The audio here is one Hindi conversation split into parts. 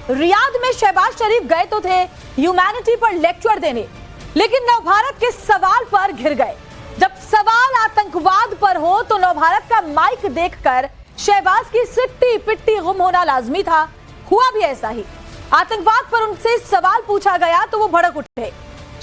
रियाद में शहबाज शरीफ गए तो थे ह्यूमैनिटी पर लेक्चर देने, लेकिन नवभारत के सवाल पर घिर गए। जब सवाल आतंकवाद पर हो तो नवभारत का माइक देखकर शहबाज की सिट्टी पिट्टी गुम होना लाजमी था। हुआ भी ऐसा ही। आतंकवाद पर उनसे सवाल पूछा गया तो वो भड़क उठे।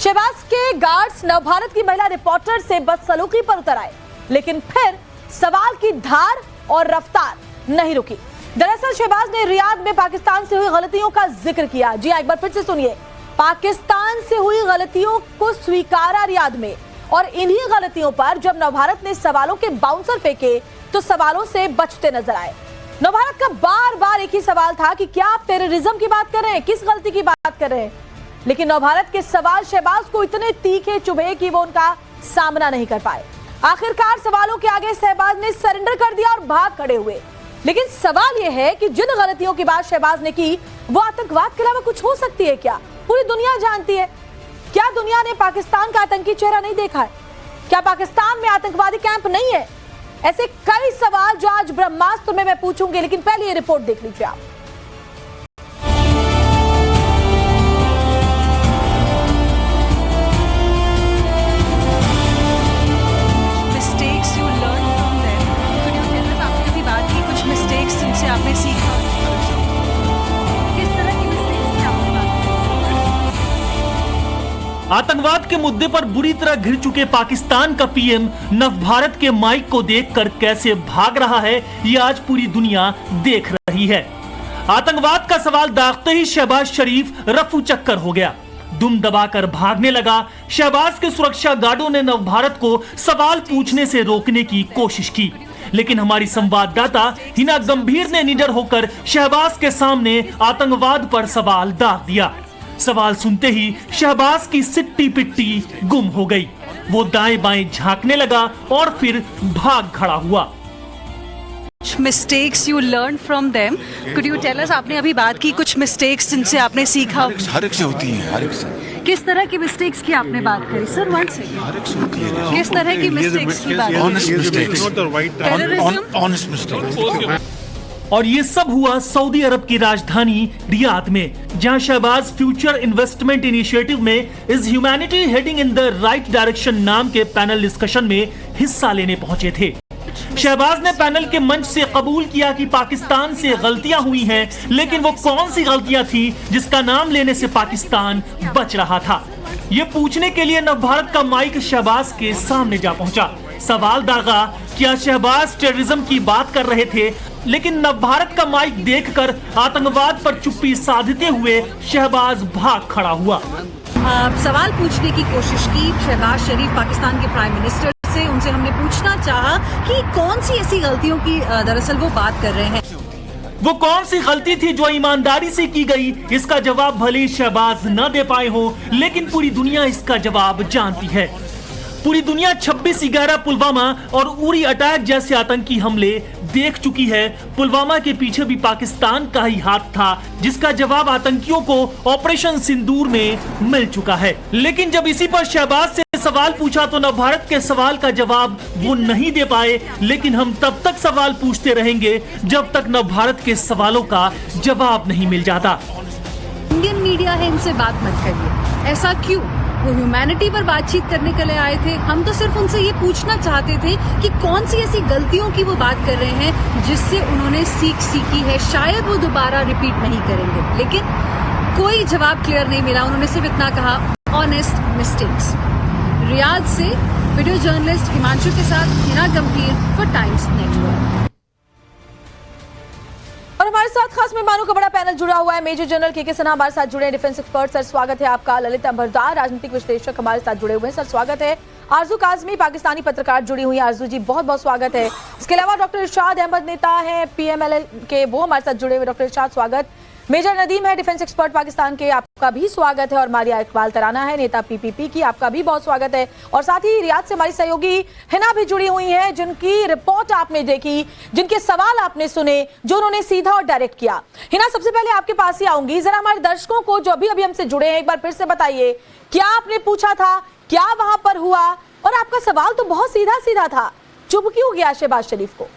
शहबाज के गार्ड्स नवभारत की महिला रिपोर्टर से बदसलूकी पर उतर आए, लेकिन फिर सवाल की धार और रफ्तार नहीं रुकी। दरअसल शहबाज ने रियाद में पाकिस्तान से हुई गलतियों का जिक्र किया। जी एक बार फिर से सुनिए। पाकिस्तान से हुई गलतियों को स्वीकारा रियाद में, और इन्हीं गलतियों पर जब नवभारत ने सवालों के बाउंसर फेंके तो सवालों से बचते नजर आए। नवभारत का बार बार एक ही सवाल था कि क्या आप टेररिज्म की बात कर रहे हैं, किस गलती की बात कर रहे हैं। लेकिन नवभारत के सवाल शहबाज को इतने तीखे चुभे कि वो उनका सामना नहीं कर पाए। आखिरकार सवालों के आगे शहबाज ने सरेंडर कर दिया और भाग खड़े हुए। लेकिन सवाल यह है कि जिन गलतियों की बात शहबाज ने की वो आतंकवाद के अलावा कुछ हो सकती है क्या? पूरी दुनिया जानती है। क्या दुनिया ने पाकिस्तान का आतंकी चेहरा नहीं देखा है? क्या पाकिस्तान में आतंकवादी कैंप नहीं है? ऐसे कई सवाल जो आज ब्रह्मास्त्र में मैं पूछूंगी, लेकिन पहले ये रिपोर्ट देख लीजिए आप। आपने सीखा किस तरह की मिस्टेक्स आपने बात की? आतंकवाद के मुद्दे पर बुरी तरह घिर चुके पाकिस्तान का पीएम नवभारत के माइक को देखकर कैसे भाग रहा है, ये आज पूरी दुनिया देख रही है। आतंकवाद का सवाल दागते ही शहबाज शरीफ रफू चक्कर हो गया, दुम दबाकर भागने लगा। शहबाज के सुरक्षा गार्डों ने नवभारत को सवाल पूछने से रोकने की कोशिश की, लेकिन हमारी संवाददाता हिना गंभीर ने निडर होकर शहबाज के सामने आतंकवाद पर सवाल दाग दिया। सवाल सुनते ही शहबाज की सिट्टी पिट्टी गुम हो गई। वो दाएं बाएं झांकने लगा और फिर भाग खड़ा हुआ। Mistakes you learn from them, could you tell us? आपने अभी बात की कुछ मिस्टेक्स जिनसे आपने सीखा। हर एक से होती है, हर एक से। किस तरह की मिस्टेक्स की आपने बात करी सर? One second. किस तरह की मिस्टेक्स की बात? Honest mistakes, honest mistakes. और ये सब हुआ सऊदी अरब की राजधानी रियाद में, जहां शहबाज फ्यूचर इन्वेस्टमेंट इनिशिएटिव में is humanity heading in the right direction नाम के पैनल डिस्कशन में हिस्सा लेने पहुंचे थे। शहबाज ने पैनल के मंच से कबूल किया कि पाकिस्तान से गलतियां हुई हैं, लेकिन वो कौन सी गलतियां थी जिसका नाम लेने से पाकिस्तान बच रहा था। ये पूछने के लिए नवभारत का माइक शहबाज के सामने जा पहुंचा। सवाल दागा, क्या शहबाज टेररिज्म की बात कर रहे थे? लेकिन नवभारत का माइक देखकर आतंकवाद पर चुप्पी साधते हुए शहबाज भाग खड़ा हुआ। सवाल पूछने की कोशिश की शहबाज शरीफ पाकिस्तान के प्राइम मिनिस्टर से। उनसे हमने पूछना चाहा कि कौन सी ऐसी गलतियों की दरअसल वो बात कर रहे हैं। वो कौन सी गलती थी जो ईमानदारी से की गई? इसका जवाब भले शहबाज न दे पाए हो, लेकिन पूरी दुनिया इसका जवाब जानती है। पूरी दुनिया 26/11 पुलवामा और उरी अटैक जैसे आतंकी हमले देख चुकी है। पुलवामा के पीछे भी पाकिस्तान का ही हाथ था, जिसका जवाब आतंकियों को ऑपरेशन सिंदूर में मिल चुका है। लेकिन जब इसी पर शहबाज से सवाल पूछा तो नवभारत के सवाल का जवाब वो नहीं दे पाए। लेकिन हम तब तक सवाल पूछते रहेंगे जब तक नवभारत के सवालों का जवाब नहीं मिल जाता। इंडियन मीडिया है, इनसे बात मत करिए। ऐसा क्यों? वो ह्यूमैनिटी पर बातचीत करने के लिए आए थे। हम तो सिर्फ उनसे ये पूछना चाहते थे कि कौन सी ऐसी गलतियों की वो बात कर रहे हैं जिससे उन्होंने सीख सीखी है, शायद वो दोबारा रिपीट नहीं करेंगे। लेकिन कोई जवाब क्लियर नहीं मिला। उन्होंने सिर्फ इतना कहा, ऑनेस्ट मिस्टेक्स। रियाद से वीडियो जर्नलिस्ट हिमांशु के साथ हिना गंभीर फॉर टाइम्स नेटवर्क। और हमारे साथ खास मेहमानों का बड़ा पैनल जुड़ा हुआ है। मेजर जनरल के सिन्हा हमारे साथ जुड़े हैं, डिफेंस एक्सपर्ट। सर स्वागत है आपका। ललित अंबरदार राजनीतिक विश्लेषक हमारे साथ जुड़े हुए हैं, सर स्वागत है। आरजू काजमी पाकिस्तानी पत्रकार जुड़ी हुई है, आरजू जी बहुत बहुत स्वागत है। इसके अलावा डॉक्टर इरशाद अहमद नेता है PMLN के, वो हमारे साथ जुड़े हुए। डॉक्टर इरशाद स्वागत। मेजर नदीम है डिफेंस एक्सपर्ट पाकिस्तान के, आपका भी स्वागत है। और मारिया इकबाल तराना है नेता PPP की, आपका भी बहुत स्वागत है। और साथ ही रियाद से हमारी सहयोगी हिना भी जुड़ी हुई है, जिनकी रिपोर्ट आपने देखी, जिनके सवाल आपने सुने, जो उन्होंने सीधा और डायरेक्ट किया। हिना, सबसे पहले आपके पास ही आऊंगी। जरा हमारे दर्शकों को जो अभी अभी हमसे जुड़े हैं, एक बार फिर से बताइए, क्या आपने पूछा था, क्या वहां पर हुआ? और आपका सवाल तो बहुत सीधा सीधा था, चुप क्यों गया शहबाज शरीफ को?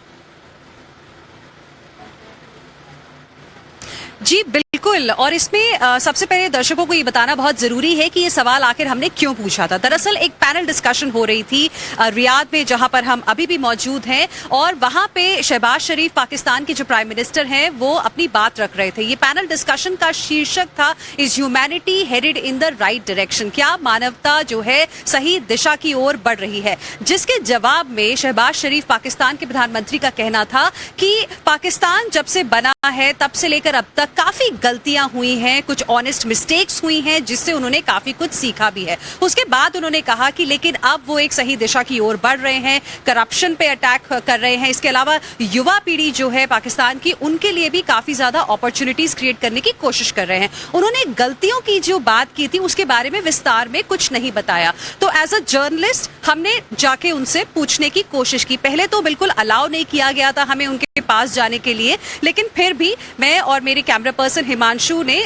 जी बिल्कुल। बिल्कुल, और इसमें सबसे पहले दर्शकों को ये बताना बहुत जरूरी है कि ये सवाल आखिर हमने क्यों पूछा था। दरअसल एक पैनल डिस्कशन हो रही थी रियाद में, जहां पर हम अभी भी मौजूद हैं, और वहां पे शहबाज शरीफ पाकिस्तान के जो प्राइम मिनिस्टर हैं वो अपनी बात रख रहे थे। ये पैनल डिस्कशन का शीर्षक था is humanity headed in the right direction, क्या मानवता जो है सही दिशा की ओर बढ़ रही है, जिसके जवाब में शहबाज शरीफ पाकिस्तान के प्रधानमंत्री का कहना था कि पाकिस्तान जब से बना है तब से लेकर अब तक काफी गलतियां हुई हैं, कुछ ऑनेस्ट मिस्टेक्स हुई हैं, जिससे उन्होंने काफी कुछ सीखा भी है। उसके बाद उन्होंने कहा कि लेकिन अब वो एक सही दिशा की ओर बढ़ रहे हैं, करप्शन पे अटैक कर रहे हैं। इसके अलावा युवा पीढ़ी जो है पाकिस्तान की, उनके लिए भी काफी ज्यादा अपॉर्चुनिटीज क्रिएट करने की कोशिश कर रहे हैं। उन्होंने गलतियों की जो बात की थी उसके बारे में विस्तार में कुछ नहीं बताया। तो एज अ जर्नलिस्ट हमने जाके उनसे पूछने की कोशिश की। पहले तो बिल्कुल अलाउ नहीं किया गया था हमें उनके पास जाने के लिए, लेकिन फिर भी मैं और मेरे कैमरा पर्सन हिमांशु ने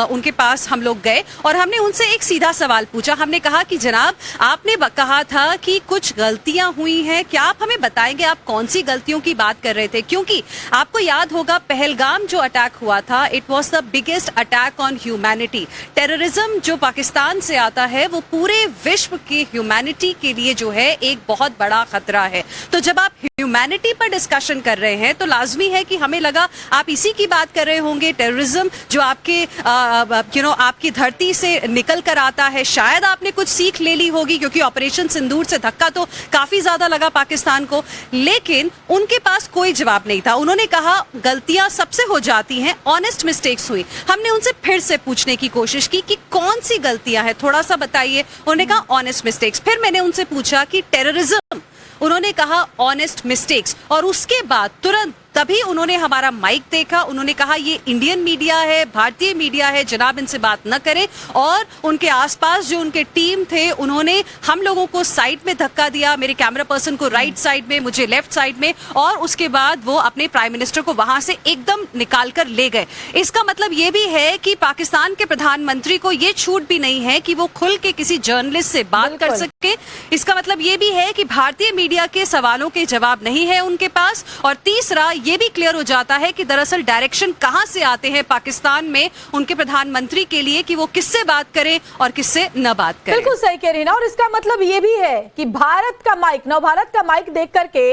उनके पास हम लोग गए और हमने उनसे एक सीधा सवाल पूछा। हमने कहा कि जनाब, आपने कहा था कि कुछ गलतियां हुई हैं, क्या आप हमें बताएंगे आप कौन सी गलतियों की बात कर रहे थे? क्योंकि आपको याद होगा पहलगाम जो अटैक हुआ था, it was the biggest attack on humanity. Terrorism जो पाकिस्तान से आता है वो पूरे विश्व की ह्यूमैनिटी के लिए जो है एक बहुत बड़ा खतरा है। तो जब आप ह्यूमैनिटी पर डिस्कशन कर रहे हैं तो लाजमी है कि हमें लगा आप इसी की बात कर रहे होंगे। टेररिज्म जो आपके आपकी धरती से निकल कर आता है, शायद आपने कुछ सीख ले ली होगी, क्योंकि ऑपरेशन सिंदूर से धक्का तो काफी ज्यादा लगा पाकिस्तान को। लेकिन उनके पास कोई जवाब नहीं था। उन्होंने कहा गलतियां सबसे हो जाती हैं, ऑनेस्ट मिस्टेक्स हुई। हमने उनसे फिर से पूछने की कोशिश की कि कौन सी गलतियां हैं, थोड़ा सा बताइए। उन्होंने कहा ऑनेस्ट मिस्टेक्स। फिर मैंने उनसे पूछा कि टेररिज्म, उन्होंने कहा ऑनेस्ट मिस्टेक्स। और उसके बाद तुरंत तभी उन्होंने हमारा माइक देखा, उन्होंने कहा ये इंडियन मीडिया है, भारतीय मीडिया है, जनाब इनसे बात न करें। और उनके आसपास जो उनके टीम थे उन्होंने हम लोगों को साइड में धक्का दिया, मेरे कैमरा पर्सन को राइट साइड में, मुझे लेफ्ट साइड में, और उसके बाद वो अपने प्राइम मिनिस्टर को वहां से एकदम निकाल कर ले गए। इसका मतलब ये भी है कि पाकिस्तान के प्रधानमंत्री को ये छूट भी नहीं है कि वो खुल के किसी जर्नलिस्ट से बात कर सके। इसका मतलब ये भी है कि भारतीय मीडिया के सवालों के जवाब नहीं है उनके पास। और तीसरा ये भी क्लियर हो जाता है कि दरअसल डायरेक्शन कहां से आते हैं पाकिस्तान में उनके प्रधानमंत्री के लिए कि वो किससे बात करें और किससे न बात करें। बिल्कुल सही कह रही है ना। और इसका मतलब ये भी है कि भारत का माइक, नवभारत का माइक देख करके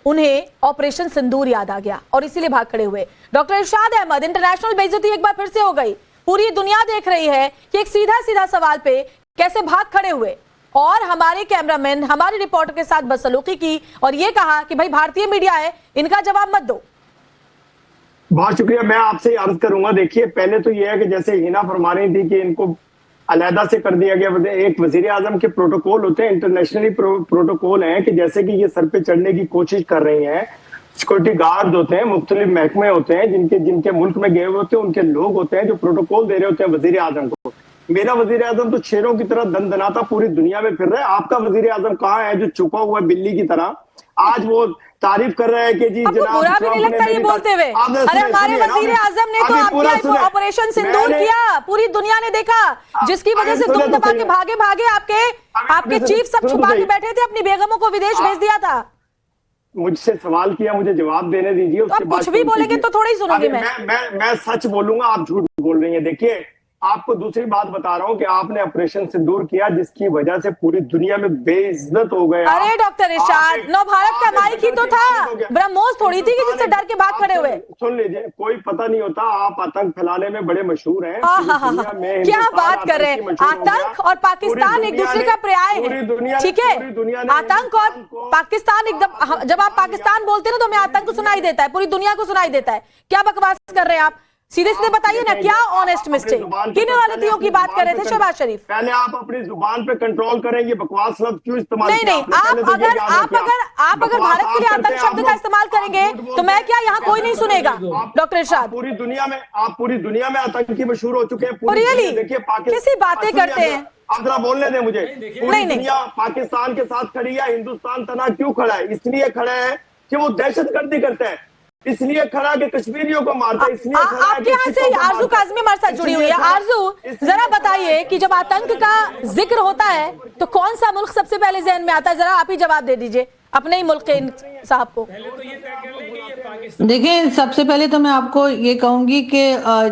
उन्हें ऑपरेशन सिंदूर याद आ गया और इसीलिए भाग खड़े हुए। डॉक्टर इरशाद अहमद, इंटरनेशनल बेइज्जती एक बार फिर से हो गई। पूरी दुनिया देख रही है कि एक सीधा सीधा सवाल पे कैसे भाग खड़े हुए और हमारे कैमरामैन, हमारे रिपोर्टर के साथ बदसलूकी की और ये कहा कि भाई भारतीय मीडिया है, इनका जवाब मत दो। बहुत शुक्रिया। मैं आपसे अर्ज करूंगा, देखिए पहले तो ये है कि जैसे हिना फरमा रही थी कि इनको अलहदा से कर दिया गया। एक वजीर आजम के प्रोटोकॉल होते हैं, इंटरनेशनली प्रोटोकॉल हैं कि जैसे कि ये सर पे चढ़ने की कोशिश कर रही हैं, सिक्योरिटी गार्ड होते हैं, मुख्तलिफ महकमे होते हैं जिनके मुल्क में गए हुए होते हैं, उनके लोग होते हैं जो प्रोटोकॉल दे रहे होते हैं वजीर आजम को। मेरा वजीर आजम तो शेरों की तरह दनदनाता पूरी दुनिया में फिर रहा है। आपका वजीर आजम कहाँ है जो छुपा हुआ है बिल्ली की तरह? आज वो तारीफ कर रहा है कि जी जनाब, बुरा भी नहीं लगता ये बोलते हुए? अरे हमारे वजीर आजम ने तो आपके ऑपरेशन सिंदूर किया, पूरी दुनिया ने देखा, जिसकी वजह से दुम दबा के भागे भागे आपके चीफ सब छुपा के बैठे थे, अपनी बेगमों को विदेश भेज दिया था। मुझसे सवाल किया, मुझे जवाब देने दीजिए। तो आप कुछ भी बोलेंगे तो थोड़ा ही सुनोगे। मैं सच बोलूंगा, आप झूठ बोल रही हैं। देखिए आपको दूसरी बात बता रहा हूँ कि आपने ऑपरेशन सिंदूर किया जिसकी वजह से पूरी दुनिया में बेइज्जत हो गए। अरे डॉक्टर इरशाद, नवभारत का माइक ही तो था, ब्रह्मोस थोड़ी थी कि जिससे डर के भाग खड़े हुए। सुन लीजिए, कोई पता नहीं होता, आप आतंक फैलाने में बड़े मशहूर हैं। क्या बात कर रहे हैं? आतंक और पाकिस्तान एक दूसरे का पर्याय है, ठीक है? आतंक और पाकिस्तान एकदम, जब आप पाकिस्तान बोलते हैं ना तो हमें आतंक सुनाई देता है, पूरी दुनिया को सुनाई देता है। क्या बकवास कर रहे हैं आप? सीधे सीधे बताइए ना, क्या ऑनेस्ट मिस्टेक, किन गलतियों की बात कर रहे थे शहबाज शरीफ? पहले आप अपनी जुबान पे कंट्रोल करें, ये बकवास लफ्ज क्यों इस्तेमाल? नहीं, आप अगर भारत के लिए आतंक शब्द का इस्तेमाल करेंगे तो मैं क्या, यहाँ कोई नहीं सुनेगा। डॉक्टर इरशाद, पूरी दुनिया में आतंकी मशहूर हो चुके हैं। रियली देखिए कैसी बातें करते हैं आप, जरा बोलने दें मुझे। पूरी दुनिया पाकिस्तान के साथ खड़ी है, हिंदुस्तान तना क्यों खड़ा है? इसलिए खड़ा है कि वो दहशतगर्दी करते हैं, इसलिए खड़ा कि कश्मीरियों को मारता है, इसलिए आपके यहाँ से आरजू काज़मी हमारे साथ जुड़ी हुई है। आरजू, जरा बताइए कि जब आतंक का जिक्र होता है तो कौन सा मुल्क सबसे पहले जहन में आता है? जरा आप ही जवाब दे दीजिए, अपने ही मुल्क के साहब को? देखिए, सबसे पहले तो मैं आपको ये कहूंगी कि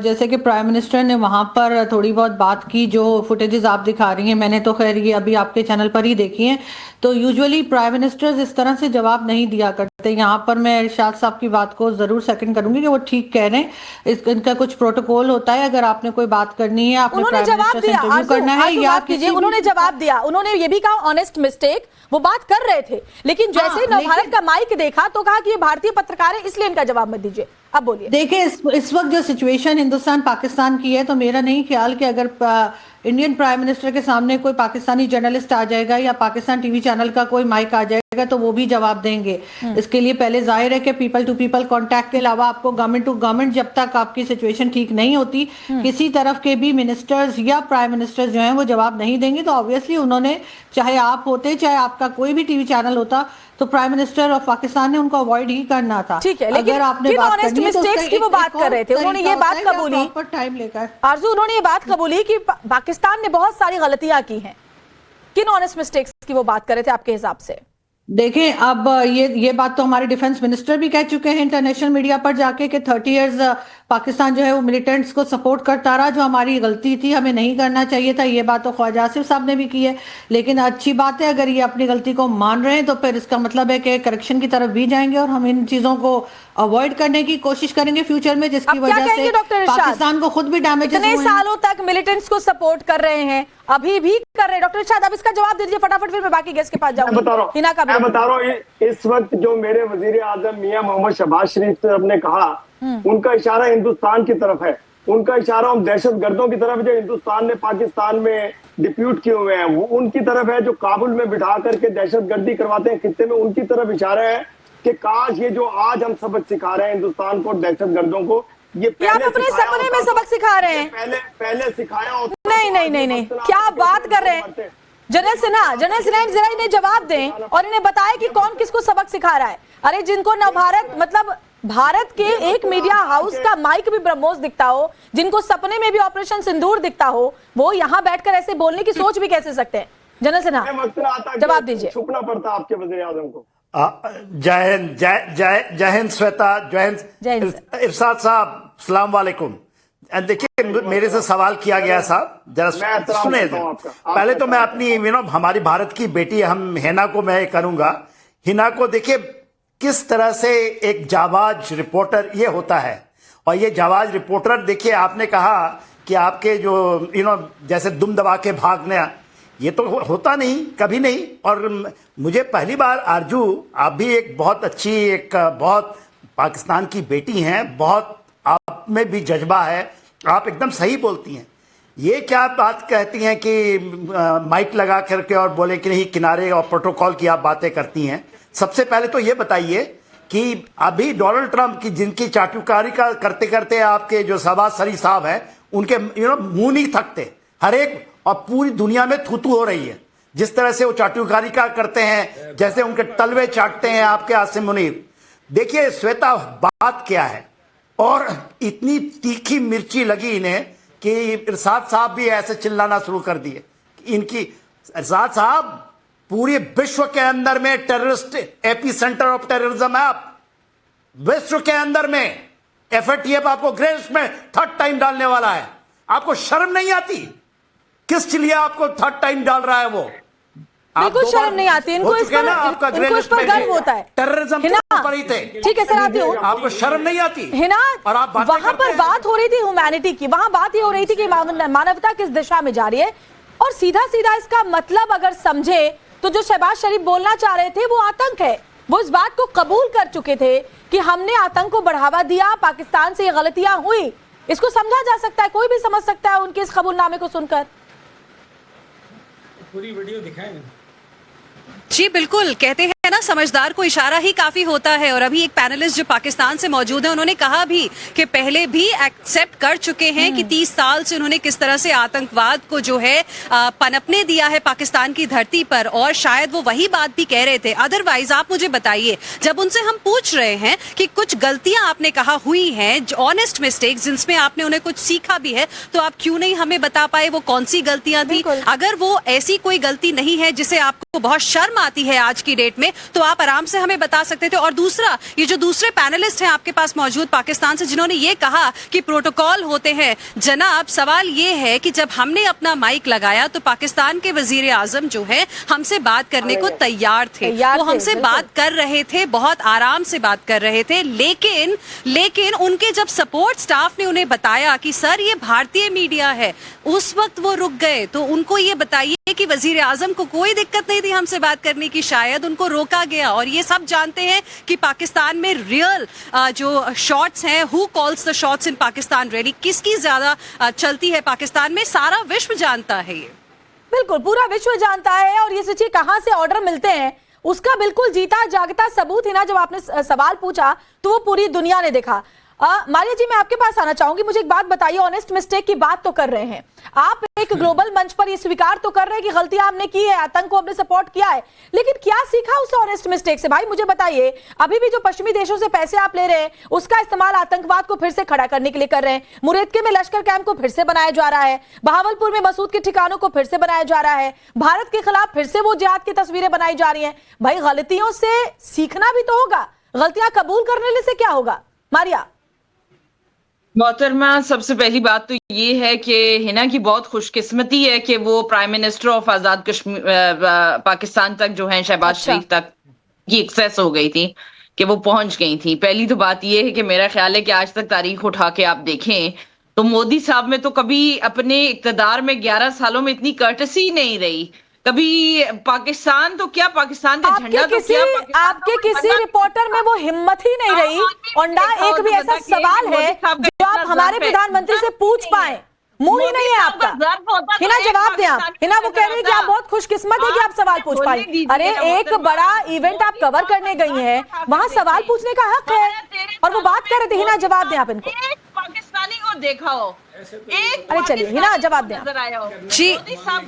जैसे कि प्राइम मिनिस्टर ने वहां पर थोड़ी बहुत बात की, जो फुटेजेस आप दिखा रही हैं, मैंने तो खैर ये अभी आपके चैनल पर ही देखी हैं। तो यूजुअली प्राइम मिनिस्टर्स इस तरह से जवाब नहीं दिया करते। यहाँ पर मैं इरशाद साहब की बात को जरूर सेकंड करूंगी कि वो ठीक कह रहे हैं। इनका कुछ प्रोटोकॉल होता है, अगर आपने कोई बात करनी है, आपने उन्होंने प्राइम जवाब मिनिस्टर से दिया, इंटरव्यू करना है या माफ कीजिए, उन्होंने जवाब दिया। उन्होंने ये भी कहा ऑनेस्ट मिस्टेक, वो बात कर रहे थे, लेकिन जैसे ही नवभारत का माइक देखा तो कहा कि ये भारतीय पत्रकार है, इसलिए इनका जवाब मत दीजिए। अब बोलिए। देखिए, इस वक्त जो सिचुएशन हिंदुस्तान पाकिस्तान की है, तो मेरा नहीं ख्याल कि अगर इंडियन प्राइम मिनिस्टर के सामने कोई पाकिस्तानी जर्नलिस्ट आ जाएगा या पाकिस्तान टीवी चैनल का कोई माइक आ जाएगा तो वो भी जवाब देंगे। इसके लिए पहले जाहिर है कि पीपल टू पीपल कांटेक्ट के अलावा आपको गवर्नमेंट टू गवर्नमेंट, जब तक आपकी सिचुएशन ठीक नहीं होती, किसी तरफ के भी मिनिस्टर्स या प्राइम मिनिस्टर्स जो हैं वो जवाब नहीं देंगे। तो ऑब्वियसली उन्होंने, चाहे आप होते, चाहे आपका कोई भी टीवी चैनल होता, तो प्राइम मिनिस्टर ऑफ पाकिस्तान ने उनको अवॉइड ही करना था। ठीक है, लेकिन अगर आपने बात करनी है तो मिस्टेक्स की वो बात कर रहे थे, उन्होंने ये बात कबूली, टाइम लेकर आरजू, उन्होंने ये बात कबूली कि पाकिस्तान ने बहुत सारी गलतियां की हैं। किन ऑनेस्ट मिस्टेक्स की वो बात कर रहे थे आपके हिसाब से? देखें, अब ये बात तो हमारे डिफेंस मिनिस्टर भी कह चुके हैं इंटरनेशनल मीडिया पर जाके कि 30 इयर्स पाकिस्तान जो है वो मिलिटेंट्स को सपोर्ट करता रहा, जो हमारी गलती थी, हमें नहीं करना चाहिए था। ये बात तो ख्वाजा आसिफ साहब ने भी की है। लेकिन अच्छी बात है, अगर ये अपनी गलती को मान रहे हैं तो फिर इसका मतलब है कि करेक्शन की तरफ भी जाएंगे और हम इन चीजों को अवॉइड करने की कोशिश करेंगे फ्यूचर में, जिसकी वजह से पाकिस्तान को खुद भी डैमेज। इतने सालों तक मिलिटेंट्स को सपोर्ट कर रहे हैं, अभी भी कर रहे हैं। डॉक्टर इरशाद, अब इसका जवाब दीजिए फटाफट, फिर मैं बाकी गेस्ट के पास जाऊंगी। मैं बता रहा हूँ, इस वक्त जो मेरे वजीर आजम मियां मोहम्मद शहबाज शरीफ साहब ने कहा, उनका इशारा हिंदुस्तान की तरफ है। उनका इशारा उन दहशतगर्दों की तरफ जो हिंदुस्तान ने पाकिस्तान में डिप्यूट किए हुए हैं, वो उनकी तरफ है, जो काबुल में बिठा करके दहशतगर्दी करवाते हैं खित्ते में, उनकी तरफ इशारा है कि काश ये जो आज हम सबक सिखा रहे हैं हिंदुस्तान को, दहशतगर्दों को, ये आप अपने सपने में सबक सिखा रहे हैं, पहले सिखाया होता। नहीं, क्या बात कर रहे हैं जनरल सिन्हा? जरा इन्हें जवाब दें और इन्हें बताएं कि कौन किसको सबक सिखा रहा है। अरे जिनको नवभारत, मतलब भारत के एक मीडिया हाउस का माइक भी ब्रह्मोस दिखता हो, जिनको सपने में भी ऑपरेशन सिंदूर दिखता हो, वो यहाँ बैठकर ऐसे बोलने की सोच भी कैसे सकते हैं? जनरल सिन्हा, जवाब दीजिए। छुपना पड़ता आपके वज़ीर आज़म को। जय हिंद श्वेता, जय हिंद इरशाद साहब, सलाम वालेकुम। देखिए, मेरे से सवाल किया गया साहब, जरा सुने। पहले तो मैं अपनी हमारी भारत की बेटी हम हिना को मैं करूंगा। हिना को देखिए किस तरह से एक जाबाज रिपोर्टर ये होता है, और ये जाबाज रिपोर्टर, देखिए आपने कहा कि आपके जो जैसे दुम दबा के भागना, ये तो होता नहीं, कभी नहीं। और मुझे पहली बार आरजू, आप भी एक बहुत अच्छी, एक बहुत पाकिस्तान की बेटी हैं, बहुत आप में भी जज्बा है, आप एकदम सही बोलती हैं। ये क्या बात कहती हैं कि माइक लगा करके और बोले कि नहीं, किनारे और प्रोटोकॉल की आप बातें करती हैं। सबसे पहले तो ये बताइए कि अभी डोनाल्ड ट्रंप की, जिनकी चाटुकारी का करते करते आपके जो शहबाज शरीफ साहब हैं, उनके मुंह नहीं थकते, हर एक, और पूरी दुनिया में थूथू हो रही है जिस तरह से वो चाटुकारी का करते हैं, जैसे उनके तलवे चाटते हैं आपके आसिम मुनीर। देखिए श्वेता, बात क्या है, और इतनी तीखी मिर्ची लगी इन्हें कि इरशाद साहब भी ऐसे चिल्लाना शुरू कर दिए। इनकी, इरशाद साहब, पूरे विश्व के अंदर में terrorist AP centre of terrorism है आप, विश्व के अंदर में। एफएटीएफ आपको ग्रे लिस्ट में 3rd टाइम डालने वाला है, आपको शर्म नहीं आती? किस लिए आपको 3rd टाइम डाल रहा है वो? बिल्कुल शर्म नहीं आती इनको, इस पर गर्व होता है। टेररिज्म के ऊपर ही थे। ठीक है सर, आती हूँ। आपको शर्म नहीं आती? हिना, और आप वहां पर बात हो रही थी ह्यूमैनिटी की, वहां बात ये हो रही थी कि मानवता किस दिशा में जा रही है, और सीधा सीधा इसका मतलब अगर समझे तो जो शहबाज शरीफ बोलना चाह रहे थे वो आतंक है। वो इस बात को कबूल कर चुके थे कि हमने आतंक को बढ़ावा दिया, पाकिस्तान से ये गलतियां हुई। इसको समझा जा सकता है, कोई भी समझ सकता है उनके इस कबूलनामे को सुनकर। पूरी वीडियो दिखाएं। जी बिल्कुल, कहते हैं ना, समझदार को इशारा ही काफी होता है। और अभी एक पैनलिस्ट जो पाकिस्तान से मौजूद है, उन्होंने कहा भी कि पहले भी एक्सेप्ट कर चुके हैं कि 30 साल से उन्होंने किस तरह से आतंकवाद को जो है पनपने दिया है पाकिस्तान की धरती पर, और शायद वो वही बात भी कह रहे थे। अदरवाइज आप मुझे बताइए, जब उनसे हम पूछ रहे हैं कि कुछ गलतियां आपने कहा हुई हैं, ऑनेस्ट मिस्टेक्स, जिनमें आपने उन्हें कुछ सीखा भी है, तो आप क्यों नहीं हमें बता पाए वो कौन सी गलतियां थी? अगर वो ऐसी कोई गलती नहीं है जिसे आपको बहुत शर्म आती है आज की डेट में, तो आप आराम से हमें बता सकते थे। और दूसरा, ये जो दूसरे पैनलिस्ट हैं आपके पास मौजूद पाकिस्तान से, जिन्होंने ये कहा कि प्रोटोकॉल होते हैं, जनाब सवाल ये है कि जब हमने अपना माइक लगाया तो पाकिस्तान के वजीर आजम जो है हमसे बात करने को तैयार थे, वो हमसे बात कर रहे थे, बहुत आराम से बात कर रहे थे। लेकिन उनके जब सपोर्ट स्टाफ ने उन्हें बताया कि सर ये भारतीय मीडिया है, उस वक्त वो रुक गए। तो उनको ये बताइए कि वजीर आजम को कोई दिक्कत नहीं थी हमसे बात करने की, शायद उनको रोका गया। और ये सब जानते हैं कि पाकिस्तान में रियल जो शॉट्स हैं, who calls the shots in Pakistan really, किसकी ज्यादा चलती है पाकिस्तान में, सारा विश्व जानता है ये। बिल्कुल पूरा विश्व जानता है। और ये सोचिए कहां से ऑर्डर मिलते हैं, उसका बिल्कुल जीता जागता सबूत ही ना, जब आपने सवाल पूछा तो वो पूरी दुनिया ने देखा। मारिया जी, मैं आपके पास आना चाहूंगी, मुझे एक बात बताइए, ऑनेस्ट मिस्टेक की बात तो कर रहे हैं आप, एक ग्लोबल मंच पर ये स्वीकार तो कर रहे हैं कि गलतियां हमने की है, आतंक को हमने सपोर्ट किया है, लेकिन क्या सीखा उस ऑनेस्ट मिस्टेक से? भाई मुझे बताइए, अभी भी जो पश्चिमी देशों से पैसे आप ले रहे हैं उसका इस्तेमाल आतंकवाद को फिर से खड़ा करने के लिए कर रहे हैं। मुरेदके में लश्कर कैंप को फिर से बनाया जा रहा है, बहावलपुर में मसूद के ठिकानों को फिर से बनाया जा रहा है, भारत के खिलाफ फिर से वो जिहाद की तस्वीरें बनाई जा रही हैं। भाई गलतियों से सीखना भी तो होगा, गलतियां कबूल करने से क्या होगा? मारिया। मोहतरमा, सबसे पहली बात तो ये है कि हिना की बहुत खुशकिस्मती है कि वो प्राइम मिनिस्टर ऑफ आजाद कश्मीर पाकिस्तान तक जो है शहबाज शरीफ तक की एक्सेस हो गई थी, कि वो पहुंच गई थी। पहली तो बात ये है कि मेरा ख्याल है कि आज तक तारीख उठा के आप देखें तो मोदी साहब में तो कभी अपने इक्तदार में 11 सालों में इतनी कर्टसी नहीं रही। कभी पाकिस्तान तो क्या, पाकिस्तान का झंडा तो क्या, आपके किसी रिपोर्टर में वो हिम्मत ही नहीं रही, और ना एक भी ऐसा सवाल है जो आप हमारे प्रधानमंत्री से पूछ पाए, मुंह ही नहीं है आपका। हिना जवाब दें आप। हिना वो कह रही है कि आप बहुत खुशकिस्मत है कि आप सवाल पूछ पाए। अरे एक बड़ा इवेंट आप कवर करने गई हैं, वहां सवाल पूछने का हक है, और वो बात कर रहे थे। हिना जवाब दें आप इनको। पाकिस्तानी को देखा हो, अरे चलिए हिना जवाब दें जी।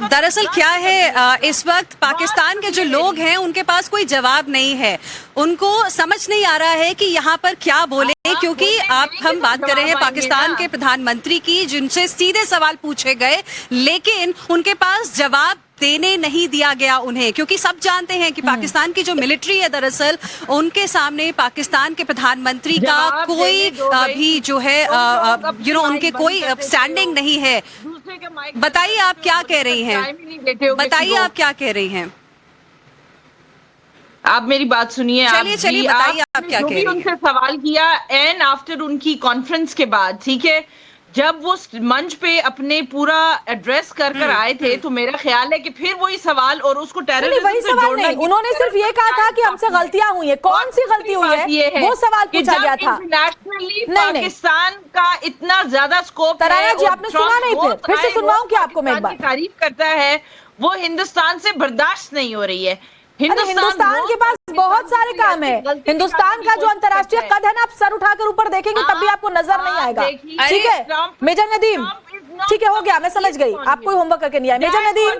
दरअसल क्या है, इस वक्त पाकिस्तान के जो लोग हैं उनके पास कोई जवाब नहीं है, उनको समझ नहीं आ रहा है कि यहाँ पर क्या बोले, क्योंकि हम बात कर रहे हैं पाकिस्तान के प्रधानमंत्री की, जिनसे सीधे सवाल पूछे गए, लेकिन उनके पास जवाब देने नहीं दिया गया उन्हें, क्योंकि सब जानते हैं कि पाकिस्तान की जो मिलिट्री है, दरअसल उनके सामने पाकिस्तान के प्रधानमंत्री का कोई भी जो है उनके कोई स्टैंडिंग नहीं है। बताइए आप क्या कह रही हैं, बताइए आप क्या कह रही हैं। आप मेरी बात सुनिए। चलिए बताइए आप क्या कह रही हैं। उनसे सवाल किया एंड आफ्टर उनकी कॉन्फ्रेंस के बाद, ठीक है, जब वो मंच पे अपने पूरा एड्रेस कर आए थे, तो मेरा ख्याल है कि फिर वही सवाल और उसको टेररिज्म से जोड़ना नहीं। उन्होंने सिर्फ ये कहा था कि हमसे गलतियां हुई है, कौन सी गलती हुई है वो सवाल पूछा गया था। इंटरनेशनली पाकिस्तान का इतना ज्यादा स्कोप है, जी आपने सुना नहीं, फिर से सुनवाऊं क्या आपको मैं एक बार? तारीफ करता है, वो हिंदुस्तान से बर्दाश्त नहीं हो रही है। हिंदुस्तान के पास बहुत सारे काम है, हिंदुस्तान का जो अंतर्राष्ट्रीय कद है ना, आप सर उठाकर ऊपर देखेंगे तब भी आपको नजर नहीं आएगा। ठीक है मेजर नदीम, ठीक है हो गया, मैं समझ गई, आप कोई होमवर्क करके नहीं आए। मेजर नदीम,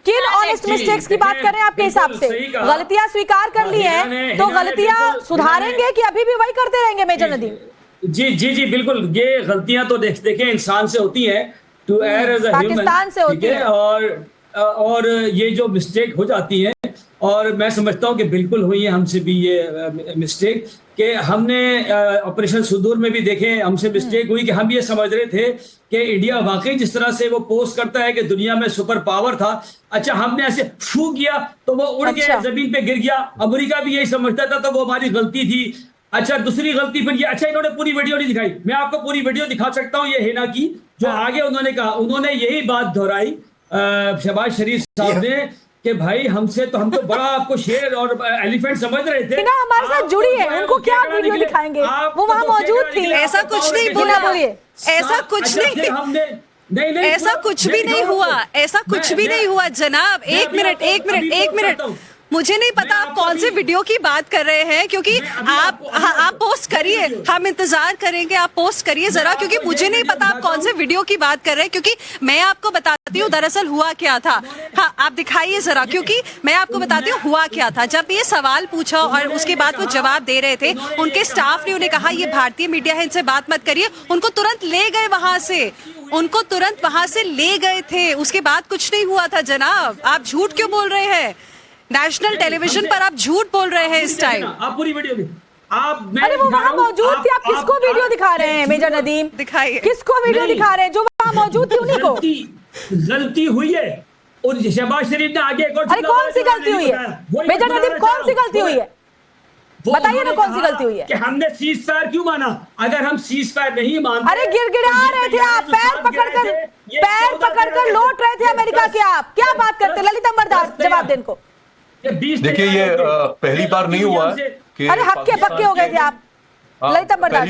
किन ऑनेस्ट मिस्टेक्स की बात कर रहे हैं आपके हिसाब से? गलतियां स्वीकार कर ली हैं तो गलतियां सुधारेंगे कि अभी भी वही करते रहेंगे? मेजर नदीम जी बिल्कुल, ये गलतियां तो देखें इंसान से होती है, to err as a human, Pakistan से होती है, और ये जो मिस्टेक हो जाती है, और मैं समझता हूँ कि बिल्कुल हुई है हमसे भी ये मिस्टेक, कि हमने ऑपरेशन सुदूर में भी देखें, हमसे मिस्टेक हुई कि हम ये समझ रहे थे कि इंडिया वाकई जिस तरह से वो पोस्ट करता है कि दुनिया में सुपर पावर था, अच्छा हमने ऐसे फू किया तो वो उड़ गया, जमीन पे गिर गया। अमेरिका भी यही समझता था, तो वो हमारी गलती थी। अच्छा दूसरी गलती फिर ये, अच्छा इन्होंने पूरी वीडियो नहीं दिखाई, मैं आपको पूरी वीडियो दिखा सकता हूँ, ये हिना की, जो आगे उन्होंने कहा, उन्होंने यही बात दोहराई शहबाज शरीफ साहब ने कि भाई हमसे तो, हम तो बड़ा आपको शेर और एलिफेंट समझ रहे थे। हिना हमारे साथ जुड़ी है, उनको क्या वीडियो दिखाएंगे, वो वहाँ मौजूद थी। ऐसा कुछ नहीं बोला, बोलिए ऐसा कुछ नहीं, हमने नहीं ऐसा कुछ भी नहीं हुआ, ऐसा कुछ भी नहीं हुआ जनाब। एक मिनट, मुझे नहीं पता आप कौन से वीडियो की बात कर रहे हैं, क्योंकि आप पोस्ट करिए, हम इंतजार करेंगे, आप पोस्ट करिए जरा, क्योंकि मुझे नहीं पता आप कौन से वीडियो की बात कर रहे हैं, क्योंकि मैं आपको बताती हूँ दरअसल हुआ क्या था। हाँ आप दिखाइए जरा, क्योंकि मैं आपको बताती हूँ हुआ क्या था। जब ये सवाल पूछा और उसके बाद वो जवाब दे रहे थे, उनके स्टाफ ने उन्हें कहा ये भारतीय मीडिया है, इनसे बात मत करिए, उनको तुरंत ले गए वहां से, उनको तुरंत वहां से ले गए थे, उसके बाद कुछ नहीं हुआ था जनाब। आप झूठ क्यों बोल रहे हैं? नेशनल टेलीविजन पर आप झूठ बोल रहे हैं इस टाइम। आप पूरी वीडियो में आप अरे वो वहाँ मौजूद थे, आप किसको वीडियो दिखा रहे हैं मेजर नदीम? दिखाइए किसको वीडियो दिखा रहे हैं जो वहाँ मौजूद थी उन्हीं को? गलती हुई है और शहबाज शरीफ ने आगे एक और अरे कौन सी गलती हुई है मेजर नदीम, कौन सी गलती हुई है? बताइए ना कौन सी गलती हुई है? कि हमने सीज फायर क्यों माना? अगर हम सीज फायर नहीं मानते, अरे गिड़गिड़ा रहे थे आप, पैर पकड़कर लौट रहे थे अमेरिका के। आप क्या बात करते? ललित अंबरदास जवाब दें इनको। देखिए ये पहली बार नहीं हुआ कि अरे हक्के बक्के हो गए थे आप। ललित अंबरदास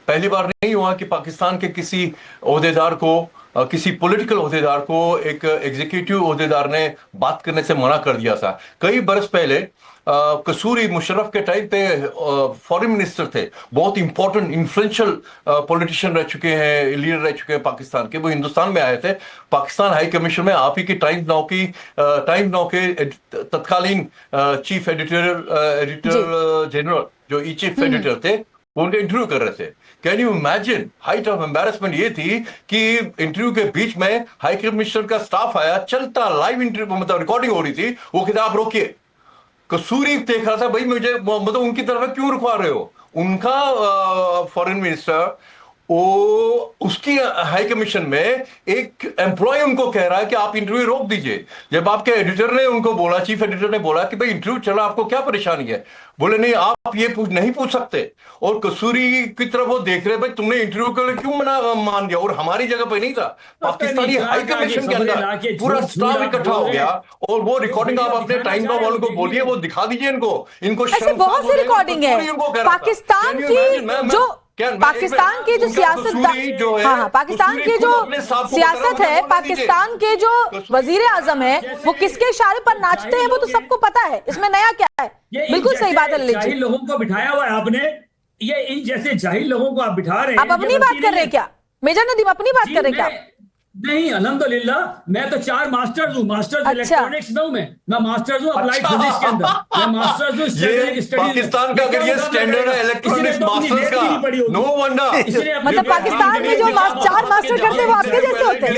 पहली बार नहीं हुआ कि पाकिस्तान के किसी ओहदेदार को, किसी पॉलिटिकल ओहदेदार को एक एग्जीक्यूटिव ओहदेदार ने बात करने से मना कर दिया था। कई बरस पहले कसूरी मुशर्रफ के टाइम पे फॉरेन मिनिस्टर थे, बहुत इंपॉर्टेंट इन्फ्लुएंशियल पॉलिटिशियन रह चुके हैं, लीडर रह चुके हैं पाकिस्तान के। वो हिंदुस्तान में आए थे, पाकिस्तान हाई कमीशन में आप ही की टाइम नाउ के तत्कालीन चीफ एडिटर जनरल जो चीफ एडिटर थे, वो उनके इंटरव्यू कर रहे थे। Can you imagine? Height of embarrassment ये थी कि इंटरव्यू के बीच में हाई कमिश्नर का स्टाफ आया, चलता लाइव इंटरव्यू, मतलब रिकॉर्डिंग हो रही थी, वो कहते आप रोकिए। कसूरी देख रहा था, भाई मुझे मतलब उनकी तरफ क्यों रुकवा रहे हो? उनका फॉरेन मिनिस्टर वो उसकी हाई कमीशन में एक एम्प्लॉय उनको कह रहा है कि आप इंटरव्यू रोक दीजिए। जब आपके एडिटर ने उनको बोला, चीफ एडिटर ने बोला कि भाई इंटरव्यू चला, आपको क्या परेशानी है? बोले नहीं, आप ये नहीं पूछ सकते। और कसूरी की तरफ वो देख रहे, भाई तुमने इंटरव्यू के लिए क्यों मान दिया? और हमारी जगह पे नहीं था, पाकिस्तानी हाई कमीशन के अंदर पूरा स्टाफ इकट्ठा हो गया। और वो रिकॉर्डिंग आप अपने टाइम का वालों को बोलिए, वो दिखा दीजिए इनको ऐसे बहुत सी रिकॉर्डिंग है पाकिस्तान की जो सियासत, हाँ पाकिस्तान की जो सियासत है, पाकिस्तान के जो वजीर आजम है वो किसके इशारे पर नाचते हैं वो तो सबको पता है, इसमें नया क्या है? बिल्कुल सही बात है ललित जी। लोगों को बिठाया हुआ है आपने, ये इन जैसे जाहिल लोगों को आप बिठा रहे हैं। आप अपनी बात कर रहे हैं क्या मेजर नदीम? अपनी बात कर रहे हैं क्या? नहीं, अल्हम्दुलिल्लाह मैं तो 4 मास्टर्स हूँ, मास्टर्स इलेक्ट्रॉनिक्स में हूँ, मैं मास्टर्स हूँ अप्लाइड फिजिक्स के अंदर, मैं मास्टर्स हूँ स्ट्रेटेजिक स्टडीज। पाकिस्तान का अगर ये स्टैंडर्ड है इलेक्ट्रॉनिक्स मास्टर्स का, नो वंडर। मतलब पाकिस्तान में जो 4 मास्टर करते हैं वो आपके जैसे होते हैं?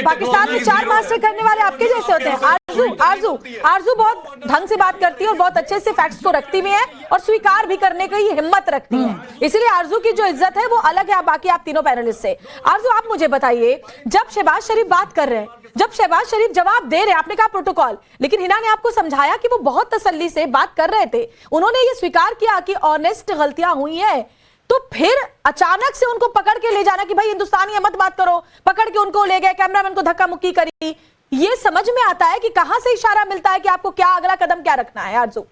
पाकिस्तान में 4 मास्टर करने वाले आपके जैसे होते हैं? आरजू बहुत ढंग से बात करती है और बहुत अच्छे से फैक्ट्स को रखती भी है और स्वीकार भी करने की हिम्मत रखती है, इसलिए आरजू की जो इज्जत है वो अलग है बाकी आप तीनों पैनलिस्ट से। आरजू आप मुझे बताइए, जब शहबाज शरीफ बात कर रहे हैं, जब शहबाज शरीफ जवाब दे रहे हैं, आपने कहा प्रोटोकॉल, लेकिन हिना ने आपको समझाया कि वो बहुत तसल्ली से बात कर रहे थे, उन्होंने ये स्वीकार किया कि ऑनेस्ट गलतियां हुई है, तो फिर अचानक से उनको पकड़ के ले जाना कि भाई हिंदुस्तानी है मत बात करो, पकड़ के उनको ले गए, कैमरामैन को धक्का मुक्की करी, ये समझ में आता है कि कहां से इशारा मिलता है कि आपको क्या अगला कदम क्या रखना है? आरजू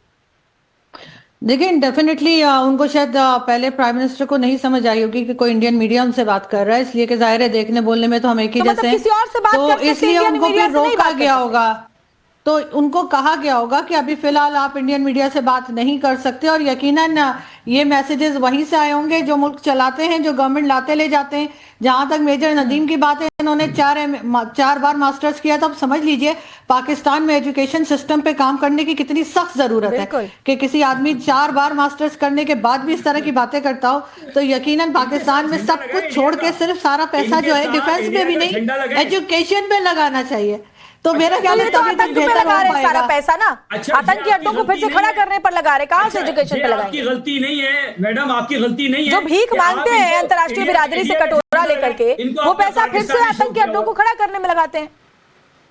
देखिए डेफिनेटली उनको शायद पहले प्राइम मिनिस्टर को नहीं समझ आई होगी कि कोई इंडियन मीडिया उनसे बात कर रहा है, इसलिए कि जाहिर है देखने बोलने में तो हम एक ही जैसे हैं, तो इसलिए उनको फिर रोका गया होगा, तो उनको कहा गया होगा कि अभी फिलहाल आप इंडियन मीडिया से बात नहीं कर सकते। और यकीनन ये मैसेजेस वहीं से आए होंगे जो मुल्क चलाते हैं, जो गवर्नमेंट लाते ले जाते हैं। जहां तक मेजर नदीम की बात है, इन्होंने 4 बार मास्टर्स किया, तो अब समझ लीजिए पाकिस्तान में एजुकेशन सिस्टम पे काम करने की कितनी सख्त जरूरत है कि किसी आदमी 4 बार मास्टर्स करने के बाद भी इस तरह की बातें करता हो, तो यकीनन पाकिस्तान में सब कुछ छोड़ के सिर्फ सारा पैसा जो है डिफेंस में भी नहीं, एजुकेशन पे लगाना चाहिए। तो मेरा ख्याल है तभी तक बेहतर हो पाएगा। सारा पैसा ना आतंकी अड्डों को फिर से खड़ा करने पर लगा रहे, कहां से एजुकेशन पे लगाएंगे? आपकी गलती नहीं है मैडम, आपकी गलती नहीं है। जो भीख मांगते हैं अंतर्राष्ट्रीय बिरादरी से कटोरा लेकर के, वो पैसा फिर से आतंकी अड्डों को खड़ा करने में लगाते हैं।